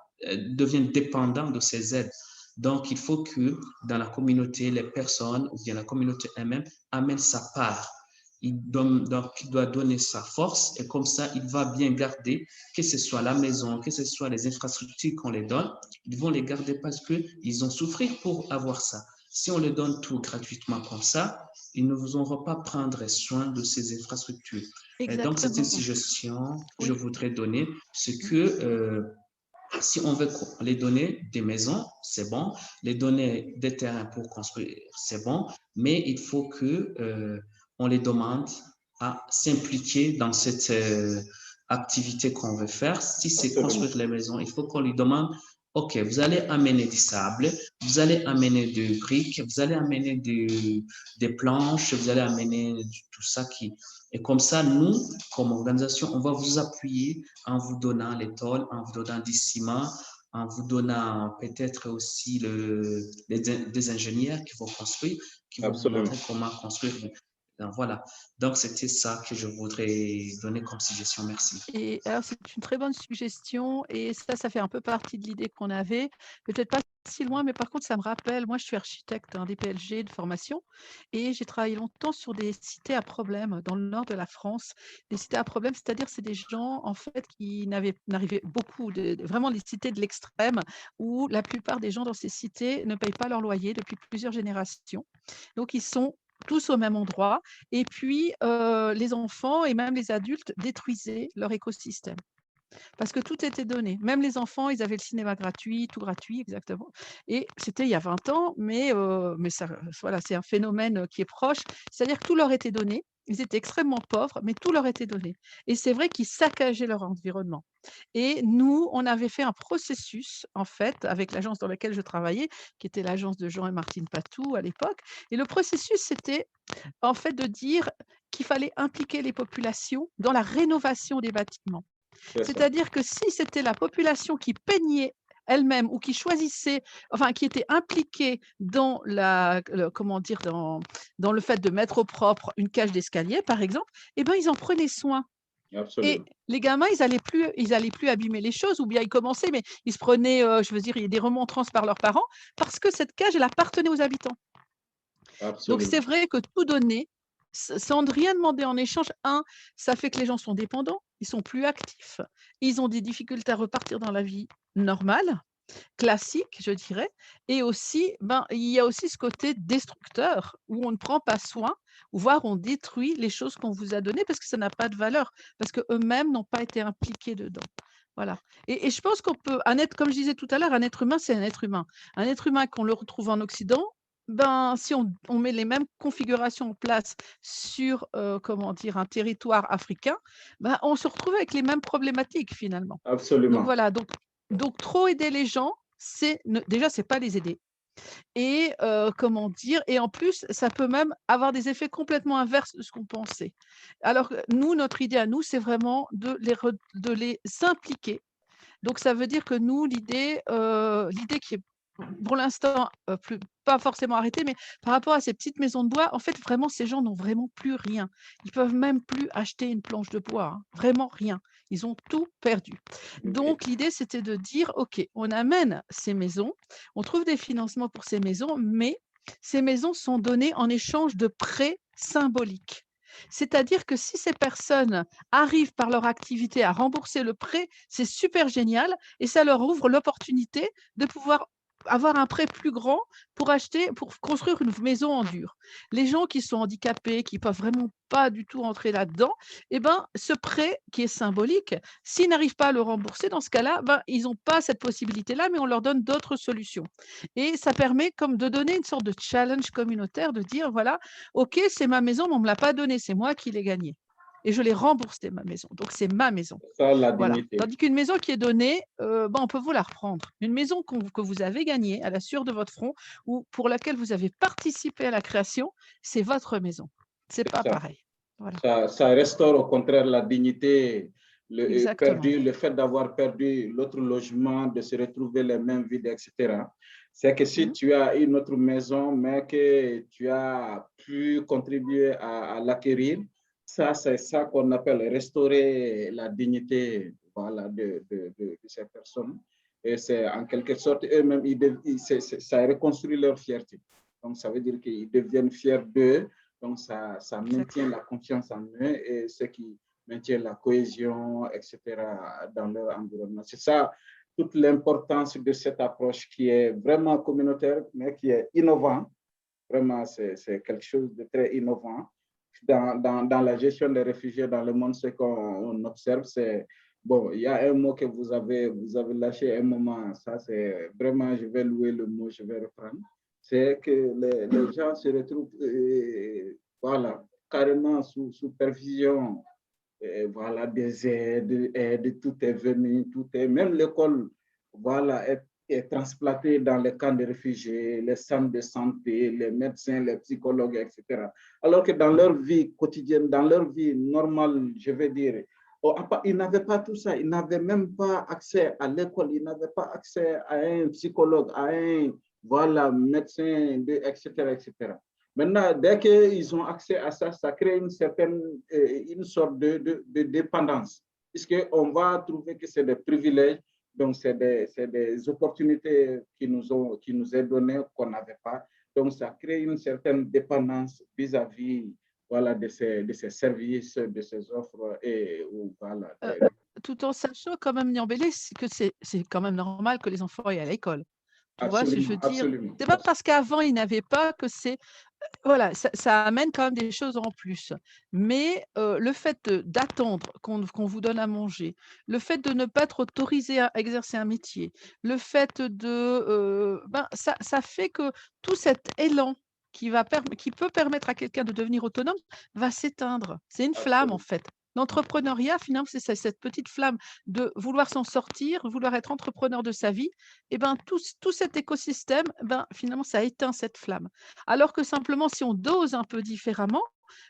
deviennent dépendants de ces aides. Donc, il faut que dans la communauté, les personnes ou bien la communauté elle-même amène sa part. Donc, il doit donner sa force et comme ça, il va bien garder, que ce soit la maison, que ce soit les infrastructures qu'on les donne, ils vont les garder parce qu'ils ont souffert pour avoir ça. Si on les donne tout gratuitement comme ça, ils ne vous auront pas prendre soin de ces infrastructures. Donc, c'est une suggestion que je voudrais donner, c'est que si on veut les donner des maisons, c'est bon, les donner des terrains pour construire, c'est bon, mais il faut que on les demande à s'impliquer dans cette activité qu'on veut faire. Si c'est construire les maisons, il faut qu'on lui demande, OK, vous allez amener du sable, vous allez amener des briques, vous allez amener des planches, vous allez amener tout ça qui... Et comme ça, nous, comme organisation, on va vous appuyer en vous donnant les tôles, en vous donnant du ciment, en vous donnant peut-être aussi des ingénieurs qui vont construire, qui vont vous montrer comment construire. Donc, voilà. Donc, c'était ça que je voudrais donner comme suggestion. Merci. Et alors, c'est une très bonne suggestion et ça fait un peu partie de l'idée qu'on avait. Peut-être pas si loin, mais par contre, ça me rappelle, moi, je suis architecte des PLG de formation et j'ai travaillé longtemps sur des cités à problème dans le nord de la France. Des cités à problème, c'est-à-dire c'est des gens, en fait, qui n'arrivaient beaucoup, vraiment des cités de l'extrême où la plupart des gens dans ces cités ne payent pas leur loyer depuis plusieurs générations. Donc, ils sont tous au même endroit. Et puis, les enfants et même les adultes détruisaient leur écosystème. Parce que tout était donné. Même les enfants, ils avaient le cinéma gratuit, tout gratuit, exactement. Et c'était il y a 20 ans, mais ça, voilà, c'est un phénomène qui est proche. C'est-à-dire que tout leur était donné. Ils étaient extrêmement pauvres, mais tout leur était donné. Et c'est vrai qu'ils saccageaient leur environnement. Et nous, on avait fait un processus, en fait, avec l'agence dans laquelle je travaillais, qui était l'agence de Jean et Martine Patou à l'époque. Et le processus, c'était en fait de dire qu'il fallait impliquer les populations dans la rénovation des bâtiments. C'est-à-dire que si c'était la population qui peignait elle-même ou qui choisissait, enfin qui était impliquée dans comment dire, dans le fait de mettre au propre une cage d'escalier, par exemple, eh ben, ils en prenaient soin. Absolument. Et les gamins, ils allaient plus abîmer les choses, ou bien ils commençaient, mais ils se prenaient, je veux dire, il y a des remontrances par leurs parents, parce que cette cage, elle appartenait aux habitants. Absolument. Donc c'est vrai que tout donner, sans rien demander en échange, ça fait que les gens sont dépendants, ils sont plus actifs, ils ont des difficultés à repartir dans la vie normale, classique, je dirais. Et aussi, il y a aussi ce côté destructeur où on ne prend pas soin, voire on détruit les choses qu'on vous a données parce que ça n'a pas de valeur, parce qu'eux-mêmes n'ont pas été impliqués dedans. Voilà. Et je pense qu'on peut, comme je disais tout à l'heure, un être humain, c'est un être humain. Un être humain qu'on le retrouve en Occident, si on met les mêmes configurations en place sur, comment dire, un territoire africain, on se retrouve avec les mêmes problématiques finalement. Absolument. Donc voilà, donc trop aider les gens, déjà, c'est pas les aider. Et comment dire, et en plus, ça peut même avoir des effets complètement inverses de ce qu'on pensait. Alors nous, notre idée à nous, c'est vraiment de les impliquer. Donc ça veut dire que nous, l'idée qui est pour l'instant pas forcément arrêtée, mais par rapport à ces petites maisons de bois, en fait, vraiment, ces gens n'ont vraiment plus rien. Ils peuvent même plus acheter une planche de bois, vraiment rien. Ils ont tout perdu. Donc l'idée, c'était de dire, OK, on amène ces maisons, on trouve des financements pour ces maisons, mais ces maisons sont données en échange de prêts symboliques. C'est-à-dire que si ces personnes arrivent par leur activité à rembourser le prêt, c'est super génial et ça leur ouvre l'opportunité de pouvoir avoir un prêt plus grand pour construire une maison en dur. Les gens qui sont handicapés, qui ne peuvent vraiment pas du tout entrer là-dedans, ce prêt qui est symbolique, s'ils n'arrivent pas à le rembourser, dans ce cas-là, ils n'ont pas cette possibilité-là, mais on leur donne d'autres solutions. Et ça permet comme de donner une sorte de challenge communautaire, de dire, voilà, OK, c'est ma maison, mais on ne me l'a pas donnée, c'est moi qui l'ai gagnée. et je l'ai remboursée, ma maison. Donc, c'est ma maison. Ça, la Voilà. dignité. Tandis qu'une maison qui est donnée, on peut vous la reprendre. Une maison que vous avez gagnée à la sueur de votre front ou pour laquelle vous avez participé à la création, c'est votre maison. C'est pas ça. pareil. Voilà. Ça restaure au contraire la dignité, Exactement. le fait d'avoir perdu l'autre logement, de se retrouver les mains vides, etc. C'est que si tu as une autre maison, mais que tu as pu contribuer à l'acquérir, ça, c'est ça qu'on appelle restaurer la dignité, voilà, de ces personnes. Et c'est en quelque sorte, eux-mêmes, ça reconstruit leur fierté. Donc, ça veut dire qu'ils deviennent fiers d'eux. Donc, ça maintient la confiance en eux et ce qui maintient la cohésion, etc., dans leur environnement. C'est ça, toute l'importance de cette approche qui est vraiment communautaire, mais qui est innovant. Vraiment, c'est quelque chose de très innovant. Dans la gestion des réfugiés dans le monde, ce qu'on observe, c'est, bon, il y a un mot que vous avez lâché un moment, ça c'est vraiment, je vais louer le mot, je vais reprendre. C'est que les gens se retrouvent, voilà, carrément sous supervision, voilà, des aides, tout est venu, même l'école, voilà, est transplantée dans les camps de réfugiés, les centres de santé, les médecins, les psychologues, etc. Alors que dans leur vie quotidienne, dans leur vie normale, je vais dire, ils n'avaient pas tout ça, ils n'avaient même pas accès à l'école, ils n'avaient pas accès à un psychologue, à un voilà, médecin, etc., etc. Maintenant, dès qu'ils ont accès à ça, ça crée une sorte de dépendance, puisqu'on va trouver que c'est des privilèges, donc c'est des opportunités qui nous est données qu'on n'avait pas. Donc, ça crée une certaine dépendance vis-à-vis voilà, de ces services, de ces offres, voilà. Tout en sachant quand même, Niambélé, que c'est quand même normal que les enfants aillent à l'école. Tu vois ce que je veux dire? C'est pas parce qu'avant, ils n'avaient pas que c'est… Voilà, ça amène quand même des choses en plus. Mais le fait d'attendre qu'on vous donne à manger, le fait de ne pas être autorisé à exercer un métier, le fait de… ça fait que tout cet élan qui peut permettre à quelqu'un de devenir autonome va s'éteindre. C'est une flamme, en fait. L'entrepreneuriat, finalement, c'est cette petite flamme de vouloir s'en sortir, vouloir être entrepreneur de sa vie. Et ben, tout cet écosystème, finalement, ça éteint cette flamme. Alors que simplement, si on dose un peu différemment,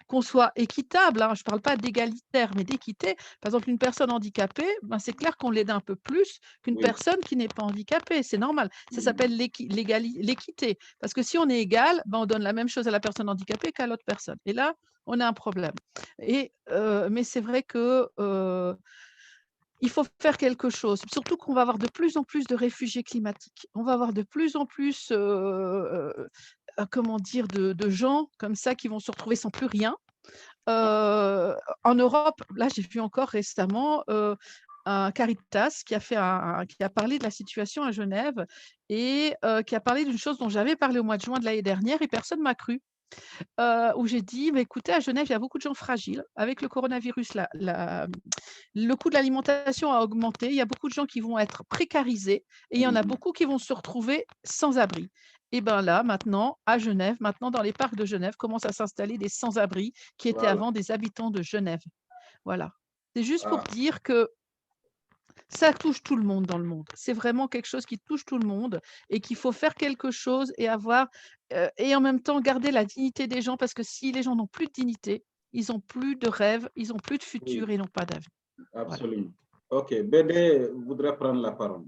qu'on soit équitable, hein, je ne parle pas d'égalitaire, mais d'équité. Par exemple, une personne handicapée, c'est clair qu'on l'aide un peu plus qu'une personne qui n'est pas handicapée. C'est normal. Ça s'appelle l'équité. Parce que si on est égal, on donne la même chose à la personne handicapée qu'à l'autre personne. Et là, on a un problème. Mais c'est vrai que… il faut faire quelque chose, surtout qu'on va avoir de plus en plus de réfugiés climatiques. On va avoir de plus en plus, comment dire, de gens comme ça qui vont se retrouver sans plus rien. En Europe, là, j'ai vu encore récemment un Caritas qui a parlé de la situation à Genève et qui a parlé d'une chose dont j'avais parlé au mois de juin de l'année dernière et personne ne m'a cru. Où j'ai dit: «Mais écoutez, à Genève, il y a beaucoup de gens fragiles. Avec le coronavirus, le coût de l'alimentation a augmenté. Il y a beaucoup de gens qui vont être précarisés et il y en a beaucoup qui vont se retrouver sans abri». Et bien là, maintenant, à Genève, dans les parcs de Genève, commencent à s'installer des sans-abri qui étaient avant des habitants de Genève. Voilà. C'est juste pour dire que ça touche tout le monde dans le monde. C'est vraiment quelque chose qui touche tout le monde et qu'il faut faire quelque chose et et en même temps garder la dignité des gens parce que si les gens n'ont plus de dignité, ils n'ont plus de rêve, ils n'ont plus de futur et ils n'ont pas d'avenir. Absolument. Voilà. OK. Bédé voudrait prendre la parole.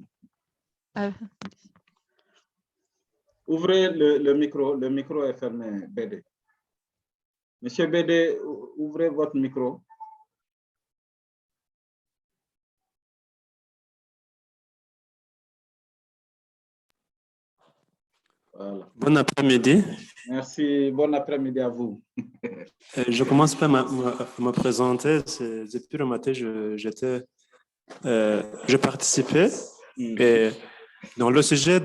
Ouvrez le micro. Le micro est fermé, Bédé. Monsieur Bédé, ouvrez votre micro. Voilà. Bon après-midi. Merci. Bon après-midi à vous. Je commence par me présenter. Depuis le matin, je participais. Et dans le sujet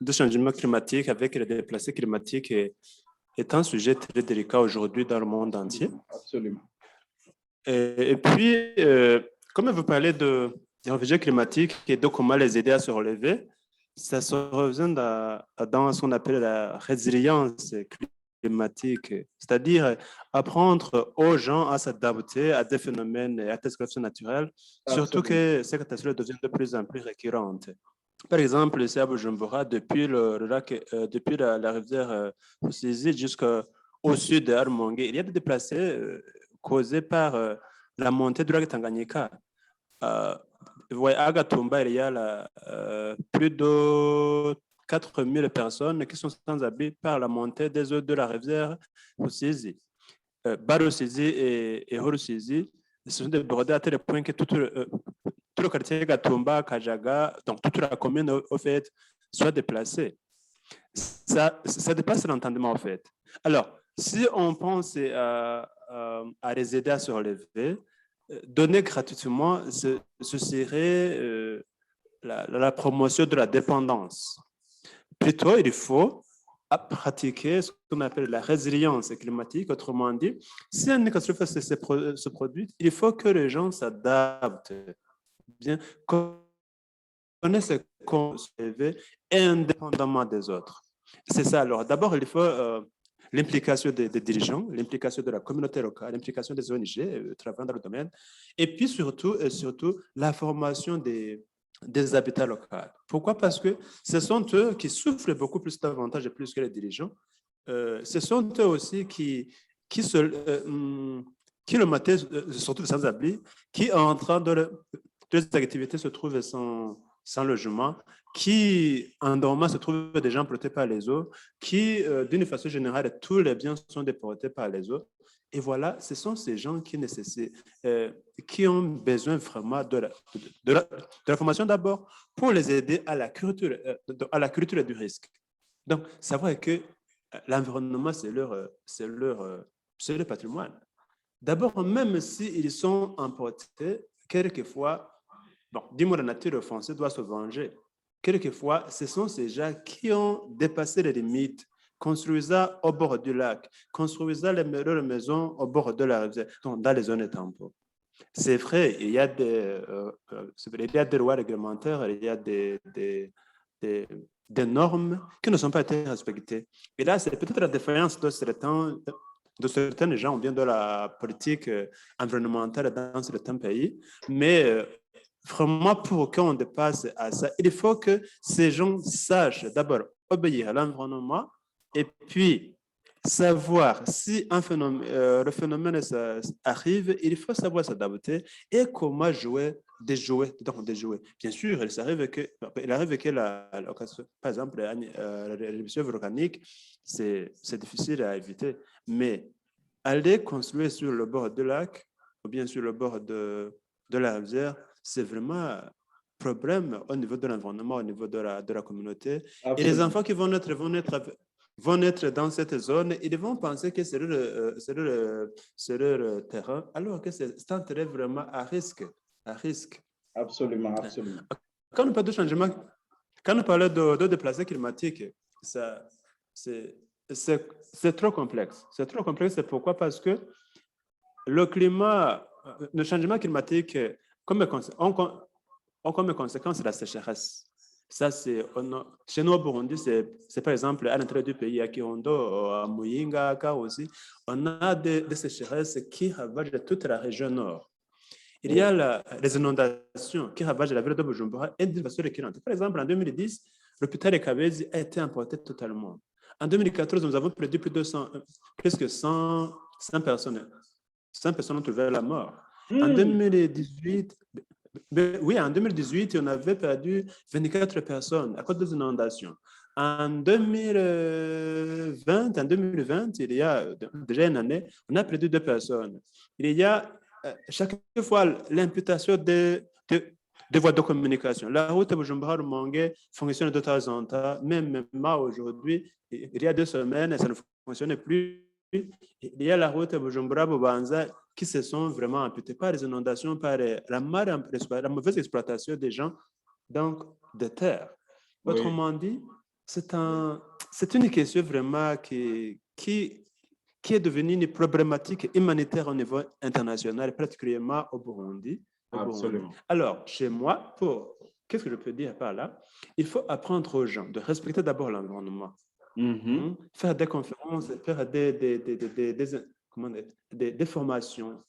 du changement climatique avec les déplacés climatiques est un sujet très délicat aujourd'hui dans le monde entier. Absolument. Et puis, comme vous parlez des réfugiés climatiques et de comment les aider à se relever, ça se revient dans ce qu'on appelle la résilience climatique, c'est-à-dire apprendre aux gens à s'adapter à des phénomènes et à des catastrophes naturelles, surtout que ces catastrophes deviennent de plus en plus récurrentes. Par exemple, ici à Bujumbura, depuis depuis la rivière Rusizi jusqu'au sud de Rumonge, il y a des déplacés causés par la montée du lac Tanganyika. À Gatumba, il y a plus de 4000 personnes qui sont sans abri par la montée des eaux de la rivière Rusizi. Barusizi et Horusizi se sont débordés à tel point que tout le quartier Gatumba, Kajaga, donc toute la commune, au fait, soit déplacée. Ça dépasse l'entendement, en fait. Alors, si on pense à les aider à se relever, donner gratuitement, ce serait la promotion de la dépendance. Plutôt, il faut pratiquer ce qu'on appelle la résilience climatique. Autrement dit, si une catastrophe se produit, il faut que les gens s'adaptent, bien connaissent comment se lever indépendamment des autres. C'est ça. Alors, d'abord, il faut l'implication des dirigeants, l'implication de la communauté locale, l'implication des ONG travaillant dans le domaine, et puis surtout la formation des habitats locaux. Pourquoi? Parce que ce sont eux qui souffrent beaucoup plus davantage et plus que les dirigeants. Ce sont eux aussi qui le matin, surtout les sans-abri, qui en train de les activités se trouvent sans logement, qui en dormant se trouvent des gens portés par les eaux, qui d'une façon générale, tous les biens sont déportés par les eaux. Et voilà, ce sont ces gens qui nécessitent, qui ont besoin vraiment de la formation d'abord pour les aider à la culture du risque. Donc, savoir que l'environnement, c'est leur patrimoine. D'abord, même s'ils sont emportés, quelquefois, dis-moi, la nature française doit se venger. Quelquefois, ce sont ces gens qui ont dépassé les limites, construisant au bord du lac, construisant leurs maisons au bord de la rivière, dans les zones tampons. C'est vrai, il y a des lois réglementaires, il y a des normes qui ne sont pas été respectées. Et là, c'est peut-être la défaillance de certains gens, ou bien de la politique environnementale dans certains pays, mais vraiment, pour qu'on dépasse à ça, il faut que ces gens sachent d'abord obéir à l'environnement et puis savoir si le phénomène arrive, il faut savoir s'adapter et comment jouer des jouets. Bien sûr, il arrive que par exemple, l'éruption volcanique, c'est difficile à éviter, mais aller construire sur le bord du lac ou bien sur le bord de la rivière, c'est vraiment un problème au niveau de l'environnement, au niveau de la communauté. Absolument. Et les enfants qui vont naître dans cette zone, ils vont penser que c'est leur terrain, alors que c'est un terrain vraiment à risque. Absolument. Quand on parle de changement, quand on parle de déplacés climatiques, c'est trop complexe. C'est trop complexe, c'est pourquoi? Parce que le changement climatique, comme conséquence, c'est la sécheresse. Ça, chez nous au Burundi, c'est par exemple à l'intérieur du pays, à Kirundo, à Muyinga, à Ka aussi, on a des sécheresses qui ravagent toute la région nord. Il y a les inondations qui ravagent la ville de Bujumbura et d'une façon récurrente. Par exemple, en 2010, l'hôpital de Kabezi a été emporté totalement. En 2014, nous avons perdu presque 100 personnes. 100 personnes ont trouvé la mort. En 2018, on avait perdu 24 personnes à cause des inondations. En 2020, il y a déjà une année, on a perdu 2 personnes. Il y a chaque fois l'imputation de voies de communication. La route Bujumbura-Rumonge fonctionne de temps en temps, même aujourd'hui, il y a 2 semaines, ça ne fonctionnait plus. Il y a la route Bujumbura-Bubanza qui se sont vraiment amputées par les inondations, par la mauvaise exploitation des gens, donc de terre. Autrement dit, c'est une question vraiment qui est devenue une problématique humanitaire au niveau international, particulièrement au Burundi. Absolument. Alors, chez moi, qu'est-ce que je peux dire par là? Il faut apprendre aux gens de respecter d'abord l'environnement. faire des conférences, faire des formations,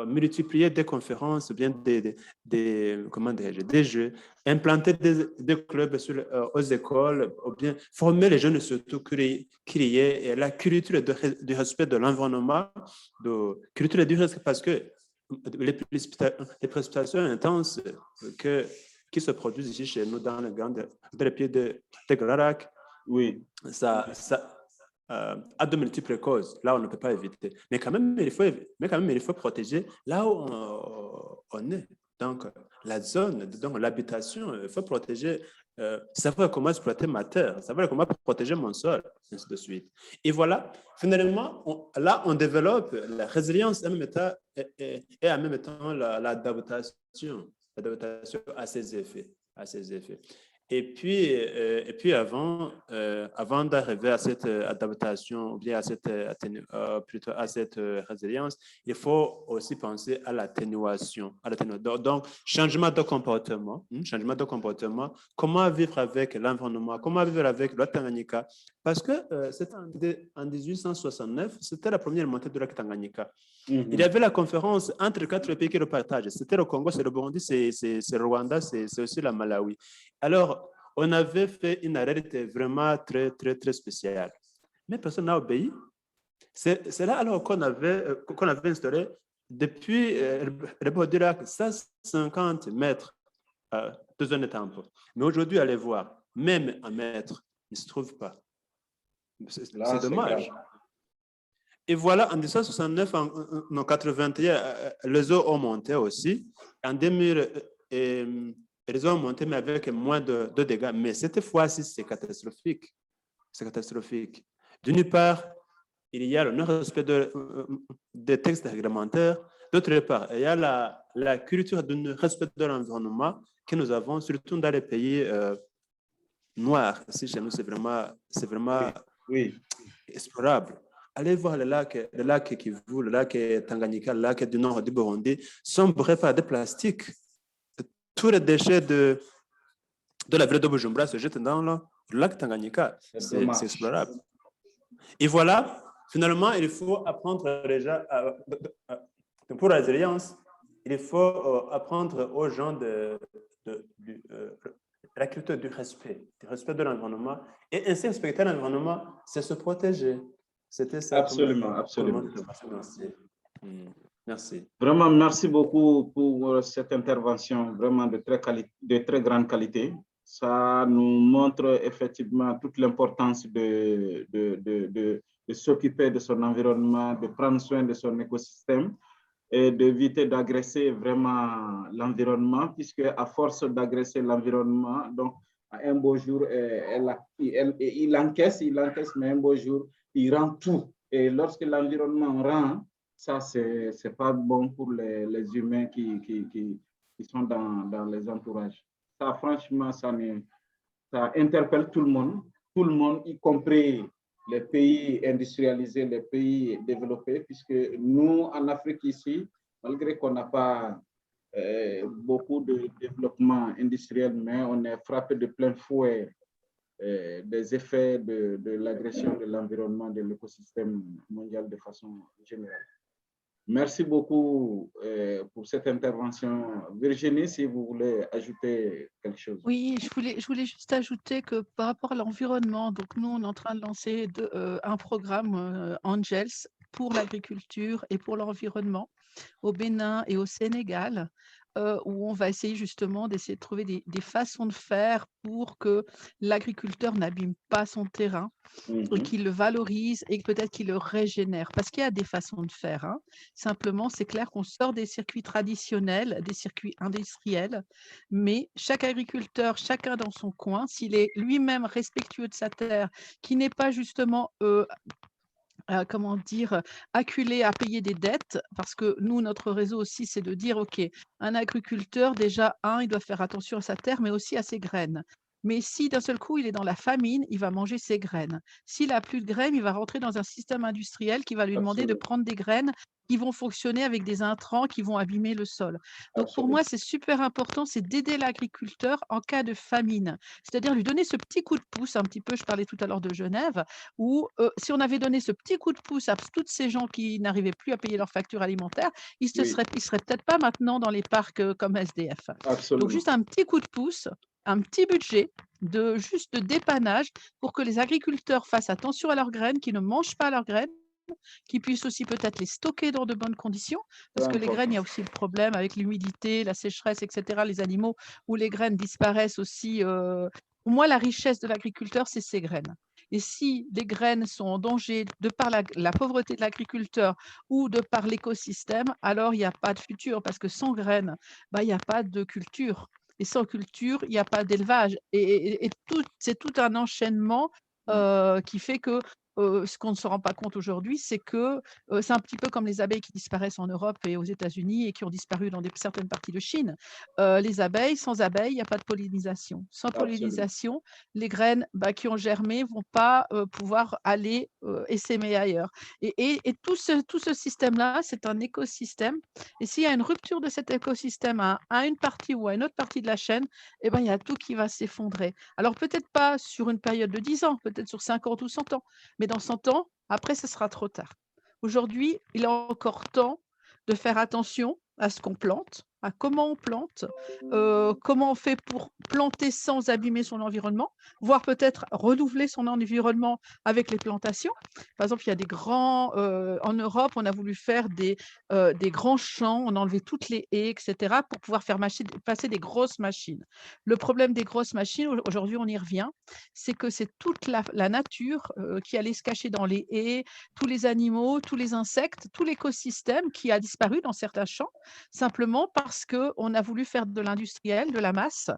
multiplier des conférences, bien des jeux, implanter des clubs aux écoles, ou bien former les jeunes surtout, créer la culture du respect de l'environnement, culture du respect, parce que les précipitations intenses qui se produisent ici chez nous dans les pieds de Glarac, Oui. Ça a de multiples causes. Là, on ne peut pas éviter. Mais quand même, il faut protéger là où on est. Donc, la zone, donc l'habitation, il faut protéger, savoir comment exploiter ma terre, savoir comment protéger mon sol, ainsi de suite. Et voilà, finalement, là, on développe la résilience et en même temps l'adaptation à ses effets. Et puis avant d'arriver à cette adaptation, ou bien à cette, plutôt à cette résilience, il faut aussi penser à l'atténuation. Donc, changement de comportement, comment vivre avec l'environnement, comment vivre avec le Tanganyika. Parce que c'était en 1869, c'était la première montée de la Tanganyika. Il y avait la conférence entre 4 pays qui le partagent. C'était le Congo, c'est le Burundi, c'est le Rwanda, c'est aussi la Malawi. Alors, on avait fait une réalité vraiment très, très, très spéciale. Mais personne n'a obéi. C'est là alors qu'on avait instauré depuis le bord du lac 150 mètres de zone de tampon. Mais aujourd'hui, allez voir, même un mètre, il ne se trouve pas. C'est dommage. Et voilà, en 1969, en 81, les eaux ont monté aussi. En 2000, les eaux ont monté, mais avec moins de dégâts. Mais cette fois-ci, c'est catastrophique. C'est catastrophique. D'une part, il y a le non-respect des textes réglementaires. D'autre part, il y a la culture du respect de l'environnement que nous avons, surtout dans les pays noirs. Ici, chez nous, c'est vraiment explorable. Allez voir le lac Kivu, le lac Tanganyika, le lac du nord du Burundi, sombré par des plastiques. Tous les déchets de la ville de Bujumbura se jettent dans le lac Tanganyika. C'est explorable. Et voilà, finalement, il faut apprendre déjà, pour la résilience, il faut apprendre aux gens la culture du respect de l'environnement. Et ainsi respecter l'environnement, c'est se protéger. C'était ça. Absolument. Merci. Vraiment, merci beaucoup pour cette intervention, vraiment de très grande qualité. Ça nous montre effectivement toute l'importance de s'occuper de son environnement, de prendre soin de son écosystème et d'éviter d'agresser vraiment l'environnement, puisque à force d'agresser l'environnement, donc un beau jour, il encaisse, mais un beau jour, il rend tout. Et lorsque l'environnement rend, ça, c'est pas bon pour les humains qui sont dans les entourages. Ça, franchement, ça interpelle tout le monde, y compris les pays industrialisés, les pays développés, puisque nous, en Afrique ici, malgré qu'on n'a pas beaucoup de développement industriel, mais on est frappé de plein fouet des effets de l'agression de l'environnement, de l'écosystème mondial de façon générale. Merci beaucoup pour cette intervention. Virginie, si vous voulez ajouter quelque chose. Oui, je voulais juste ajouter que par rapport à l'environnement, donc nous, on est en train de lancer un programme Angels pour l'agriculture et pour l'environnement au Bénin et au Sénégal, où on va essayer justement d'essayer de trouver des façons de faire pour que l'agriculteur n'abîme pas son terrain, et qu'il le valorise et peut-être qu'il le régénère. Parce qu'il y a des façons de faire. Hein. Simplement, c'est clair qu'on sort des circuits traditionnels, des circuits industriels, mais chaque agriculteur, chacun dans son coin, s'il est lui-même respectueux de sa terre, qui n'est pas justement comment dire, acculé à payer des dettes, parce que nous, notre réseau aussi, c'est de dire, OK, un agriculteur, déjà, il doit faire attention à sa terre, mais aussi à ses graines. Mais si d'un seul coup, il est dans la famine, il va manger ses graines. S'il n'a plus de graines, il va rentrer dans un système industriel qui va lui demander de Absolument. prendre des graines qui vont fonctionner avec des intrants qui vont abîmer le sol. Donc pour Absolument. moi, c'est super important, c'est d'aider l'agriculteur en cas de famine. C'est-à-dire lui donner ce petit coup de pouce, un petit peu, je parlais tout à l'heure de Genève, où si on avait donné ce petit coup de pouce à tous ces gens qui n'arrivaient plus à payer leurs factures alimentaires, ils ne Oui, seraient peut-être pas maintenant dans les parcs comme SDF. Donc absolument. juste un petit coup de pouce, un petit budget juste de dépannage pour que les agriculteurs fassent attention à leurs graines, qu'ils ne mangent pas leurs graines, qu'ils puissent aussi peut-être les stocker dans de bonnes conditions, parce Peu que les graines, il y a importe. aussi le problème avec l'humidité, la sécheresse, etc., les animaux, où les graines disparaissent aussi. Pour moi, la richesse de l'agriculteur, c'est ses graines. Et si les graines sont en danger de par la pauvreté de l'agriculteur ou de par l'écosystème, alors il n'y a pas de futur, parce que sans graines, bah, il n'y a pas de culture. Et sans culture, il n'y a pas d'élevage. Et c'est tout un enchaînement qui fait que ce qu'on ne se rend pas compte aujourd'hui, c'est que c'est un petit peu comme les abeilles qui disparaissent en Europe et aux États-Unis et qui ont disparu dans certaines parties de Chine. Les abeilles, sans abeilles, il n'y a pas de pollinisation. Sans Absolument. pollinisation, les graines qui ont germé ne vont pas pouvoir aller essaimer ailleurs. Et tout ce système-là, c'est un écosystème. Et s'il y a une rupture de cet écosystème à une partie ou à une autre partie de la chaîne, eh ben, il y a tout qui va s'effondrer. Alors peut-être pas sur une période de 10 ans, peut-être sur 50 ou 100 ans, mais dans 100 ans, après, ce sera trop tard. Aujourd'hui, il est encore temps de faire attention à ce qu'on plante, à comment on plante, comment on fait pour planter sans abîmer son environnement, voire peut-être renouveler son environnement avec les plantations. Par exemple, il y a des grands, en Europe, on a voulu faire des grands champs, on a enlevé toutes les haies, etc., pour pouvoir faire passer des grosses machines. Le problème des grosses machines, aujourd'hui, on y revient, c'est que c'est toute la nature qui allait se cacher dans les haies, tous les animaux, tous les insectes, tout l'écosystème qui a disparu dans certains champs, simplement parce qu'on a voulu faire de l'industriel, de la masse,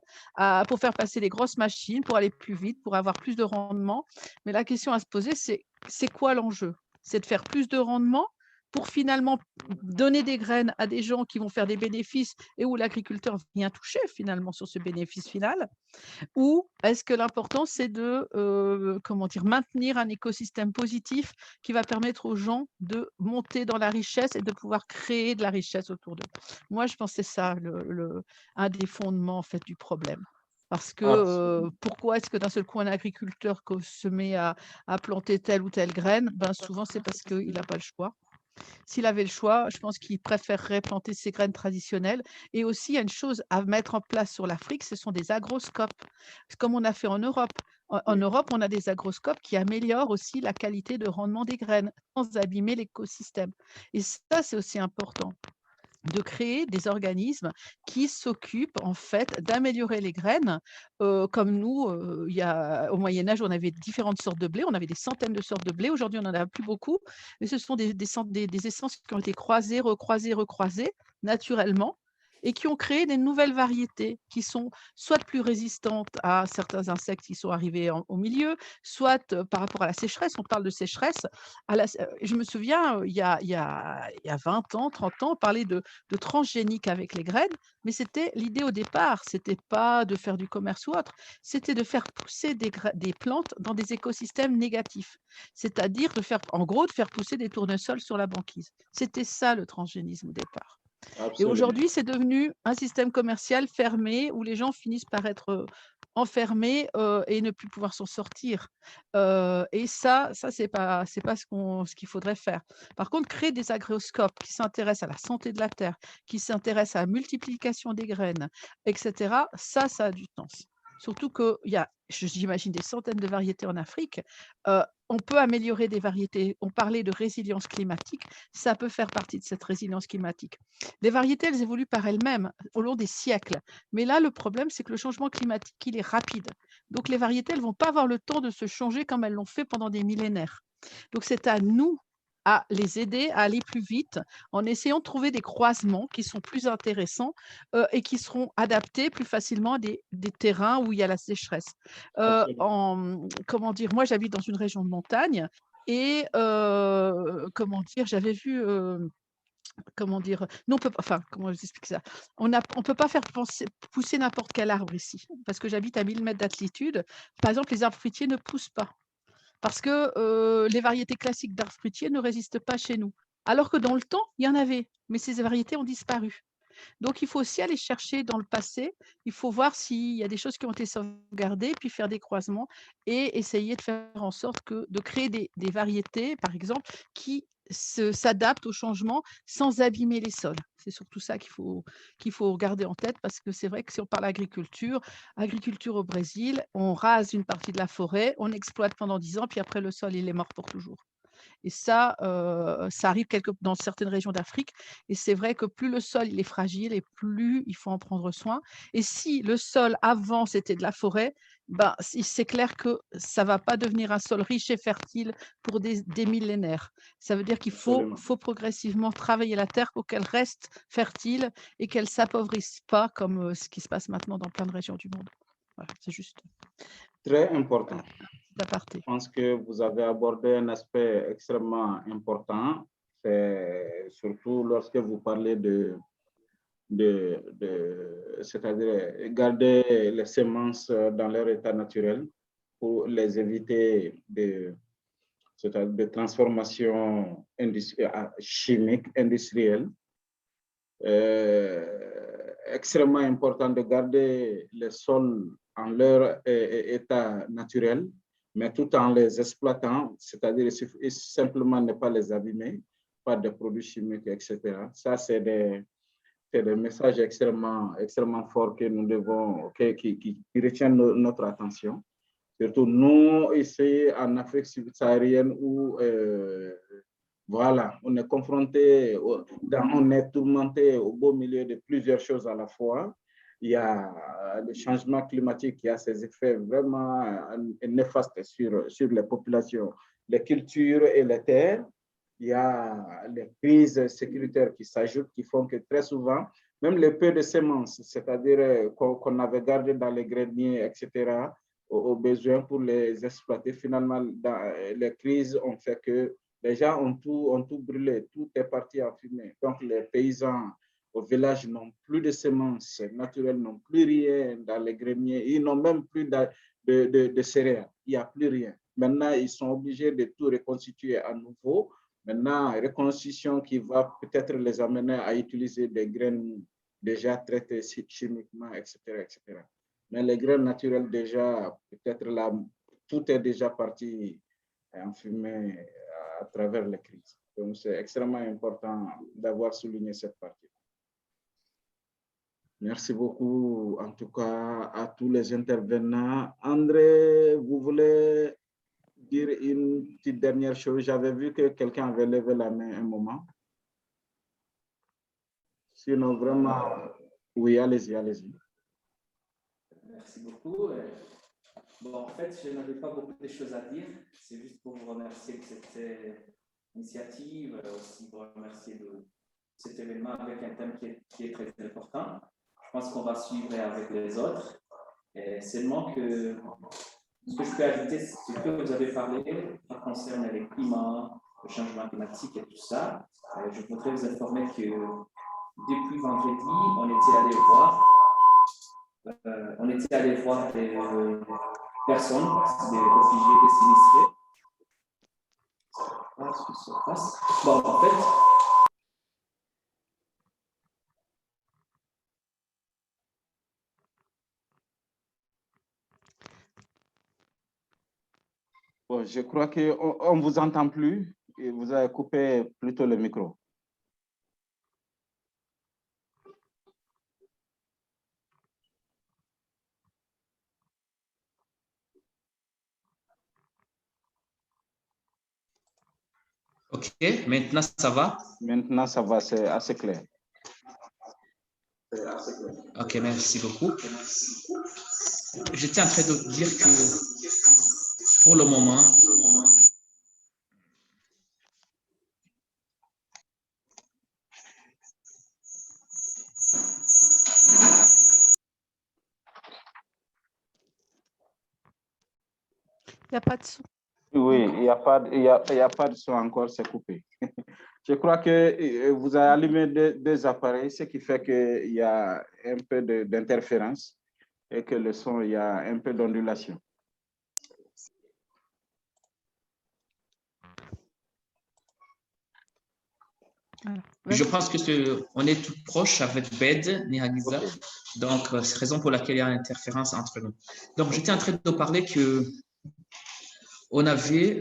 pour faire passer des grosses machines, pour aller plus vite, pour avoir plus de rendement. Mais la question à se poser, c'est quoi l'enjeu? C'est de faire plus de rendement pour finalement donner des graines à des gens qui vont faire des bénéfices et où l'agriculteur vient toucher finalement sur ce bénéfice final? Ou est-ce que l'important, c'est de maintenir un écosystème positif qui va permettre aux gens de monter dans la richesse et de pouvoir créer de la richesse autour d'eux? Moi, je pense que c'est ça un des fondements en fait, du problème. Parce que Absolument. pourquoi est-ce que d'un seul coup, un agriculteur se met à planter telle ou telle graine? Ben, souvent, c'est parce qu'il n'a pas le choix. S'il avait le choix, je pense qu'il préférerait planter ses graines traditionnelles. Et aussi, il y a une chose à mettre en place sur l'Afrique, ce sont des agroscopes. Comme on a fait en Europe. En Oui. Europe, on a des agroscopes qui améliorent aussi la qualité de rendement des graines sans abîmer l'écosystème. Et ça, c'est aussi important de créer des organismes qui s'occupent en fait d'améliorer les graines. Comme nous, au Moyen-Âge, on avait différentes sortes de blé, on avait des centaines de sortes de blé. Aujourd'hui, on n'en a plus beaucoup, mais ce sont des essences qui ont été croisées, recroisées, recroisées naturellement et qui ont créé des nouvelles variétés qui sont soit plus résistantes à certains insectes qui sont arrivés au milieu, soit par rapport à la sécheresse. On parle de sécheresse. Je me souviens, il y a 20 ans, 30 ans, on parlait de transgénique avec les graines, mais c'était l'idée au départ, c'était pas de faire du commerce ou autre, c'était de faire pousser des plantes dans des écosystèmes négatifs. C'est-à-dire en gros, de faire pousser des tournesols sur la banquise. C'était ça le transgénisme au départ. Et Absolument. aujourd'hui, c'est devenu un système commercial fermé où les gens finissent par être enfermés et ne plus pouvoir s'en sortir. Et ça c'est pas ce qu'il faudrait faire. Par contre, créer des agroscopes qui s'intéressent à la santé de la terre, qui s'intéressent à la multiplication des graines, etc., ça a du sens. Surtout qu'il y a, j'imagine, des centaines de variétés en Afrique. On peut améliorer des variétés. On parlait de résilience climatique, ça peut faire partie de cette résilience climatique. Les variétés, elles évoluent par elles-mêmes au long des siècles. Mais là, le problème, c'est que le changement climatique, il est rapide. Donc, les variétés, elles ne vont pas avoir le temps de se changer comme elles l'ont fait pendant des millénaires. Donc, c'est à nous à les aider à aller plus vite en essayant de trouver des croisements qui sont plus intéressants et qui seront adaptés plus facilement à des terrains où il y a la sécheresse. Comment dire, moi, j'habite dans une région de montagne et j'avais vu comment dire, nous on peut, enfin, comment je vous explique ça? On peut pas faire pousser n'importe quel arbre ici, parce que j'habite à 1000 mètres d'altitude. Par exemple, les arbres fruitiers ne poussent pas, parce que les variétés classiques d'arbres fruitiers ne résistent pas chez nous. Alors que dans le temps, il y en avait, mais ces variétés ont disparu. Donc, il faut aussi aller chercher dans le passé. Il faut voir s'il y a des choses qui ont été sauvegardées, puis faire des croisements et essayer de faire en sorte de créer des variétés, par exemple, qui s'adaptent au changement sans abîmer les sols. C'est surtout ça qu'il faut garder en tête, parce que c'est vrai que si on parle agriculture au Brésil, on rase une partie de la forêt, on exploite pendant 10 ans, puis après le sol, il est mort pour toujours. Et ça arrive dans certaines régions d'Afrique. Et c'est vrai que plus le sol il est fragile et plus il faut en prendre soin. Et si le sol avant c'était de la forêt, ben, c'est clair que ça ne va pas devenir un sol riche et fertile pour des millénaires. Ça veut dire qu'il faut progressivement travailler la terre pour qu'elle reste fertile et qu'elle ne s'appauvrisse pas comme ce qui se passe maintenant dans plein de régions du monde. Voilà, c'est juste. Très important. D'aparté. Je pense que vous avez abordé un aspect extrêmement important, c'est surtout lorsque vous parlez c'est-à-dire garder les semences dans leur état naturel pour les éviter de transformation chimique industrielle. Extrêmement important de garder les sols en leur état naturel, mais tout en les exploitant, c'est-à-dire simplement ne pas les abîmer par des produits chimiques, etc. Ça, c'est des messages extrêmement forts que nous devons, qui retiennent notre attention. Surtout nous, ici, en Afrique subsaharienne, où voilà, on est confronté, on est tourmenté au beau milieu de plusieurs choses à la fois. Il y a le changement climatique qui a ses effets vraiment néfastes sur les populations, les cultures et les terres. Il y a les crises sécuritaires qui s'ajoutent, qui font que très souvent, même les peu de semences, c'est-à-dire qu'on avait gardé dans les greniers, etc., aux besoins pour les exploiter, finalement, les crises ont fait que les gens ont tout brûlé, tout est parti en fumée. Donc, les paysans au village n'ont plus de semences naturelles, n'ont plus rien dans les greniers, ils n'ont même plus de céréales, il n'y a plus rien. Maintenant, ils sont obligés de tout reconstituer à nouveau. Maintenant, reconstitution qui va peut-être les amener à utiliser des graines déjà traitées chimiquement, etc., etc. Mais les graines naturelles, déjà, peut-être là, tout est déjà parti en fumée à travers les crises. Donc, c'est extrêmement important d'avoir souligné cette partie. Merci beaucoup, en tout cas, à tous les intervenants. André, vous voulez dire une petite dernière chose? J'avais vu que quelqu'un avait levé la main un moment. Sinon, vraiment, oui, allez-y, allez-y. Merci beaucoup. Bon, en fait, je n'avais pas beaucoup de choses à dire. C'est juste pour vous remercier de cette initiative, aussi vous remercier de cet événement avec un thème qui est très important. Je pense qu'on va suivre avec les autres. Et seulement que ce que je peux ajouter, c'est que vous avez parlé, ça concerne le climat, le changement climatique et tout ça. Je voudrais vous informer que depuis vendredi, on était allé voir des personnes, des réfugiés, des sinistrés. Bon, en fait, bon, je crois qu'on ne vous entend plus et vous avez coupé plutôt le micro. OK, maintenant ça va? Maintenant, ça va, c'est assez clair. OK, merci beaucoup. J'étais en train de dire que pour le moment, Il n'y a pas de son. Oui, il n'y a pas de son encore, c'est coupé. Je crois que vous avez allumé deux appareils, ce qui fait qu'il y a un peu d'interférence et que le son, il y a un peu d'ondulation. Je pense que on est tout proche avec Bed, Nihagiza. Okay. Donc, c'est la raison pour laquelle il y a une interférence entre nous. Donc, j'étais en train de parler que on avait,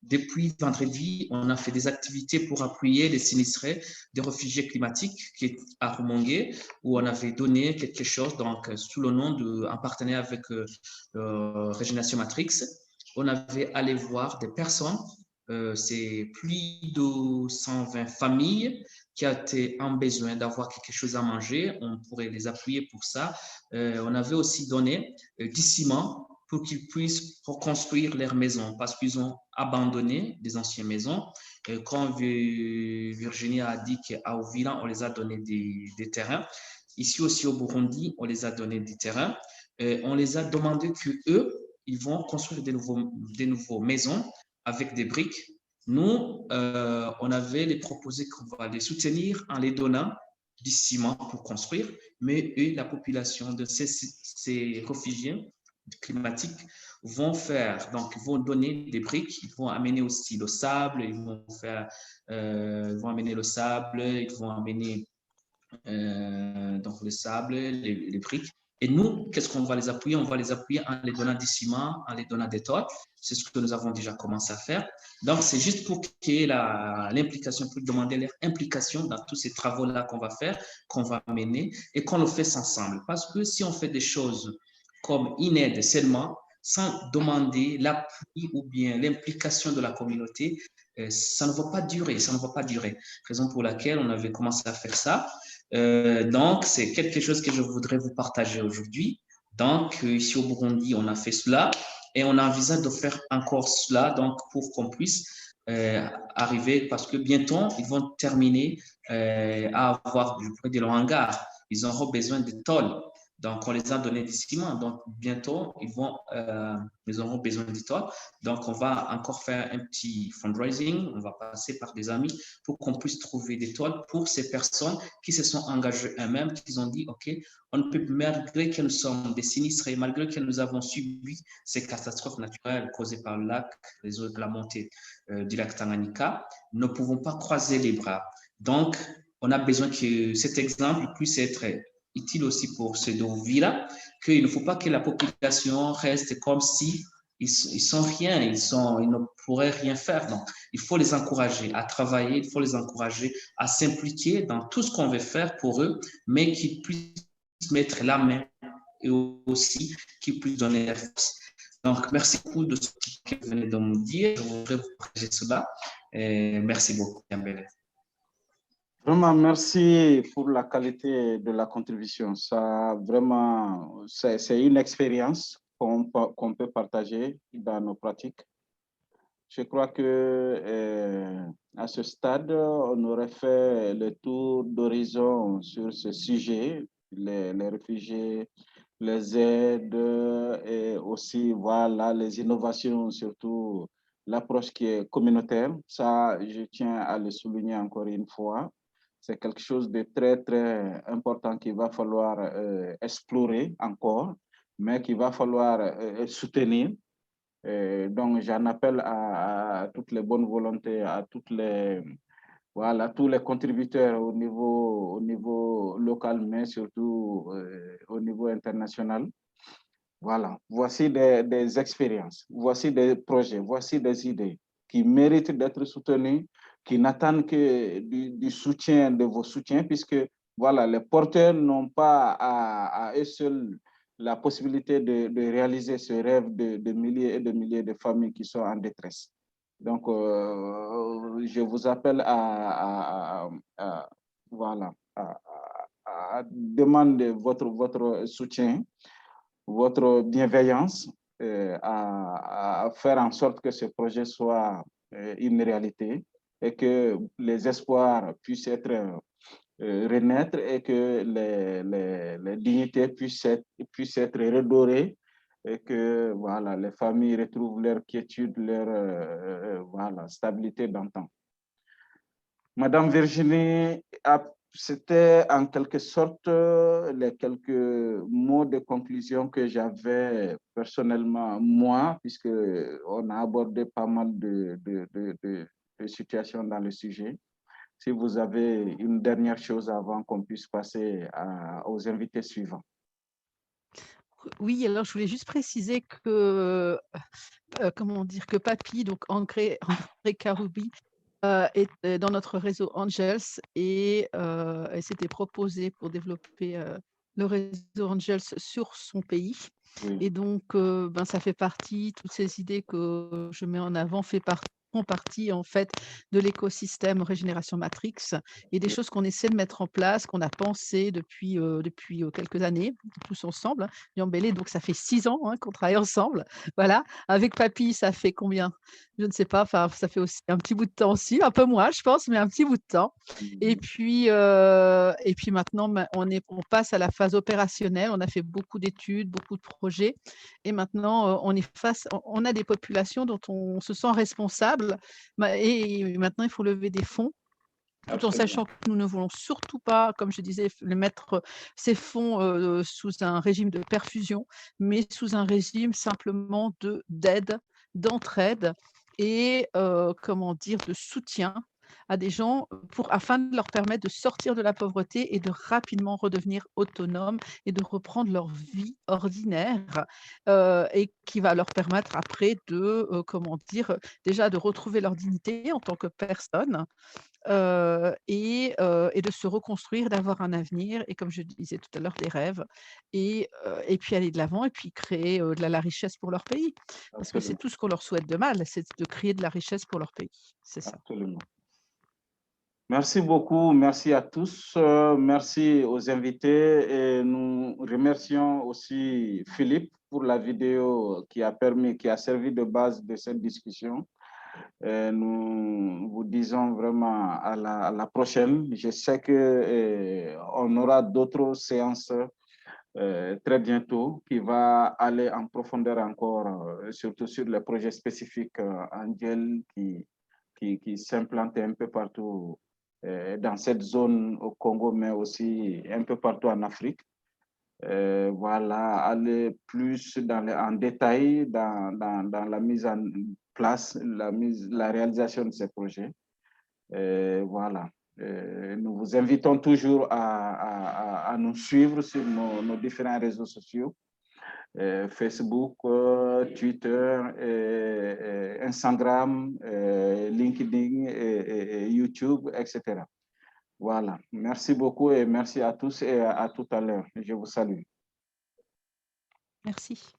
depuis vendredi, on a fait des activités pour appuyer les sinistrés des réfugiés climatiques qui est à Rumongue, où on avait donné quelque chose, donc sous le nom de, en partenariat avec Régénération Matrix, on avait allé voir des personnes, c'est plus de 120 familles qui ont été en besoin d'avoir quelque chose à manger, on pourrait les appuyer pour ça. On avait aussi donné du ciment pour qu'ils puissent reconstruire leurs maisons parce qu'ils ont abandonné des anciennes maisons. Quand Virginie a dit qu'à Ouvira, on les a donné des terrains. Ici aussi au Burundi, on les a donné des terrains. On les a demandé qu'eux, ils vont construire des nouveaux maisons avec des briques. Nous, on avait les proposé qu'on va les soutenir en les donnant du ciment pour construire, mais eux, la population de ces réfugiés climatiques vont faire, donc ils vont donner des briques, ils vont amener aussi le sable, ils vont amener le sable, ils vont amener donc le sable, les briques. Et nous, qu'est-ce qu'on va les appuyer? On va les appuyer en les donnant du ciment, en les donnant des tôles. C'est ce que nous avons déjà commencé à faire. Donc, c'est juste pour qu'il y ait l'implication, pour demander leur implication dans tous ces travaux-là qu'on va faire, qu'on va mener et qu'on le fait ensemble. Parce que si on fait des choses comme une aide seulement, sans demander l'appui ou bien l'implication de la communauté, ça ne va pas durer, ça ne va pas durer. Raison pour laquelle on avait commencé à faire ça. Donc, c'est quelque chose que je voudrais vous partager aujourd'hui. Donc, ici au Burundi, on a fait cela et on envisage de faire encore cela donc, pour qu'on puisse arriver, parce que bientôt, ils vont terminer à avoir, je pourrais dire, le hangar. Ils auront besoin de tôles. Donc, on les a donné du ciment. Donc, bientôt, ils auront besoin de tôles. Donc, on va encore faire un petit fundraising. On va passer par des amis pour qu'on puisse trouver des tôles pour ces personnes qui se sont engagées eux-mêmes, qui ont dit, OK, on ne peut, malgré que nous sommes des sinistrés, malgré que nous avons subi ces catastrophes naturelles causées par le lac, les eaux de la montée du lac Tanganyika, nous ne pouvons pas croiser les bras. Donc, on a besoin que cet exemple puisse être utile aussi pour ceux d'Ouvira, qu'il ne faut pas que la population reste comme si ils sont rien, ils ne pourraient rien faire. Donc, il faut les encourager à travailler, il faut les encourager à s'impliquer dans tout ce qu'on veut faire pour eux, mais qu'ils puissent mettre la main et aussi qu'ils puissent donner la force. Donc, merci beaucoup de ce que vous venez de me dire. Je voudrais vous partager cela. Et merci beaucoup, Yambele. Vraiment, merci pour la qualité de la contribution. Ça, vraiment, c'est une expérience qu'on peut partager dans nos pratiques. Je crois que à ce stade, on aurait fait le tour d'horizon sur ce sujet, les réfugiés, les aides et aussi voilà, les innovations, surtout l'approche qui est communautaire. Ça, je tiens à le souligner encore une fois. C'est quelque chose de très, très important qu'il va falloir explorer encore, mais qu'il va falloir soutenir. Donc, j'en appelle à toutes les bonnes volontés, à voilà, tous les contributeurs au niveau local, mais surtout au niveau international. Voilà, voici des expériences, voici des projets, voici des idées qui méritent d'être soutenus, qui n'attendent que du soutien, de vos soutiens, puisque voilà, les porteurs n'ont pas à eux seuls la possibilité de réaliser ce rêve de milliers et de milliers de familles qui sont en détresse. Donc, je vous appelle voilà, à demander votre soutien, votre bienveillance, à faire en sorte que ce projet soit une réalité et que les espoirs puissent être renaître et que les dignités puissent être redorées et que voilà, les familles retrouvent leur quiétude, leur voilà, stabilité d'antan. Madame Virginie, c'était en quelque sorte les quelques mots de conclusion que j'avais personnellement, moi, puisque on a abordé pas mal de situations dans le sujet. Si vous avez une dernière chose avant qu'on puisse passer aux invités suivants. Oui, alors je voulais juste préciser que, comment dire, que Papy, donc André Karoubi, est dans notre réseau Angels et elle s'était proposée pour développer le réseau Angels sur son pays. Oui. Et donc, ça fait partie, toutes ces idées que je mets en avant font partie en fait de l'écosystème Régénération Matrix et des choses qu'on essaie de mettre en place, qu'on a pensé depuis quelques années, tous ensemble. Niambélé, donc ça fait 6 ans qu'on travaille ensemble. Voilà. Avec Papy, ça fait combien? Je ne sais pas, enfin, ça fait aussi un petit bout de temps aussi, un peu moins, je pense, mais un petit bout de temps. Et puis maintenant, on passe à la phase opérationnelle. On a fait beaucoup d'études, beaucoup de projets. Et maintenant, on a des populations dont on se sent responsable. Et maintenant, il faut lever des fonds, tout en sachant que nous ne voulons surtout pas, comme je disais, mettre ces fonds sous un régime de perfusion, mais sous un régime simplement d'aide, d'entraide et de soutien à des gens afin de leur permettre de sortir de la pauvreté et de rapidement redevenir autonomes et de reprendre leur vie ordinaire et qui va leur permettre après déjà de retrouver leur dignité en tant que personne et de se reconstruire, d'avoir un avenir et comme je disais tout à l'heure, des rêves et puis aller de l'avant et puis créer de la richesse pour leur pays. Parce que c'est tout ce qu'on leur souhaite de mal, c'est de créer de la richesse pour leur pays. C'est ça. Absolument. Merci beaucoup, merci à tous, merci aux invités et nous remercions aussi Philippe pour la vidéo qui a servi de base de cette discussion. Nous vous disons vraiment à la prochaine. Je sais qu'on aura d'autres séances très bientôt qui va aller en profondeur encore, surtout sur les projets spécifiques Angel qui s'implantent un peu partout dans cette zone au Congo, mais aussi un peu partout en Afrique. Voilà, aller plus en détail dans la mise en place, la réalisation de ces projets. Voilà. Nous vous invitons toujours à nous suivre sur nos différents réseaux sociaux, Facebook, Twitter, Instagram, LinkedIn, YouTube, etc. Voilà. Merci beaucoup et merci à tous et à tout à l'heure. Je vous salue. Merci.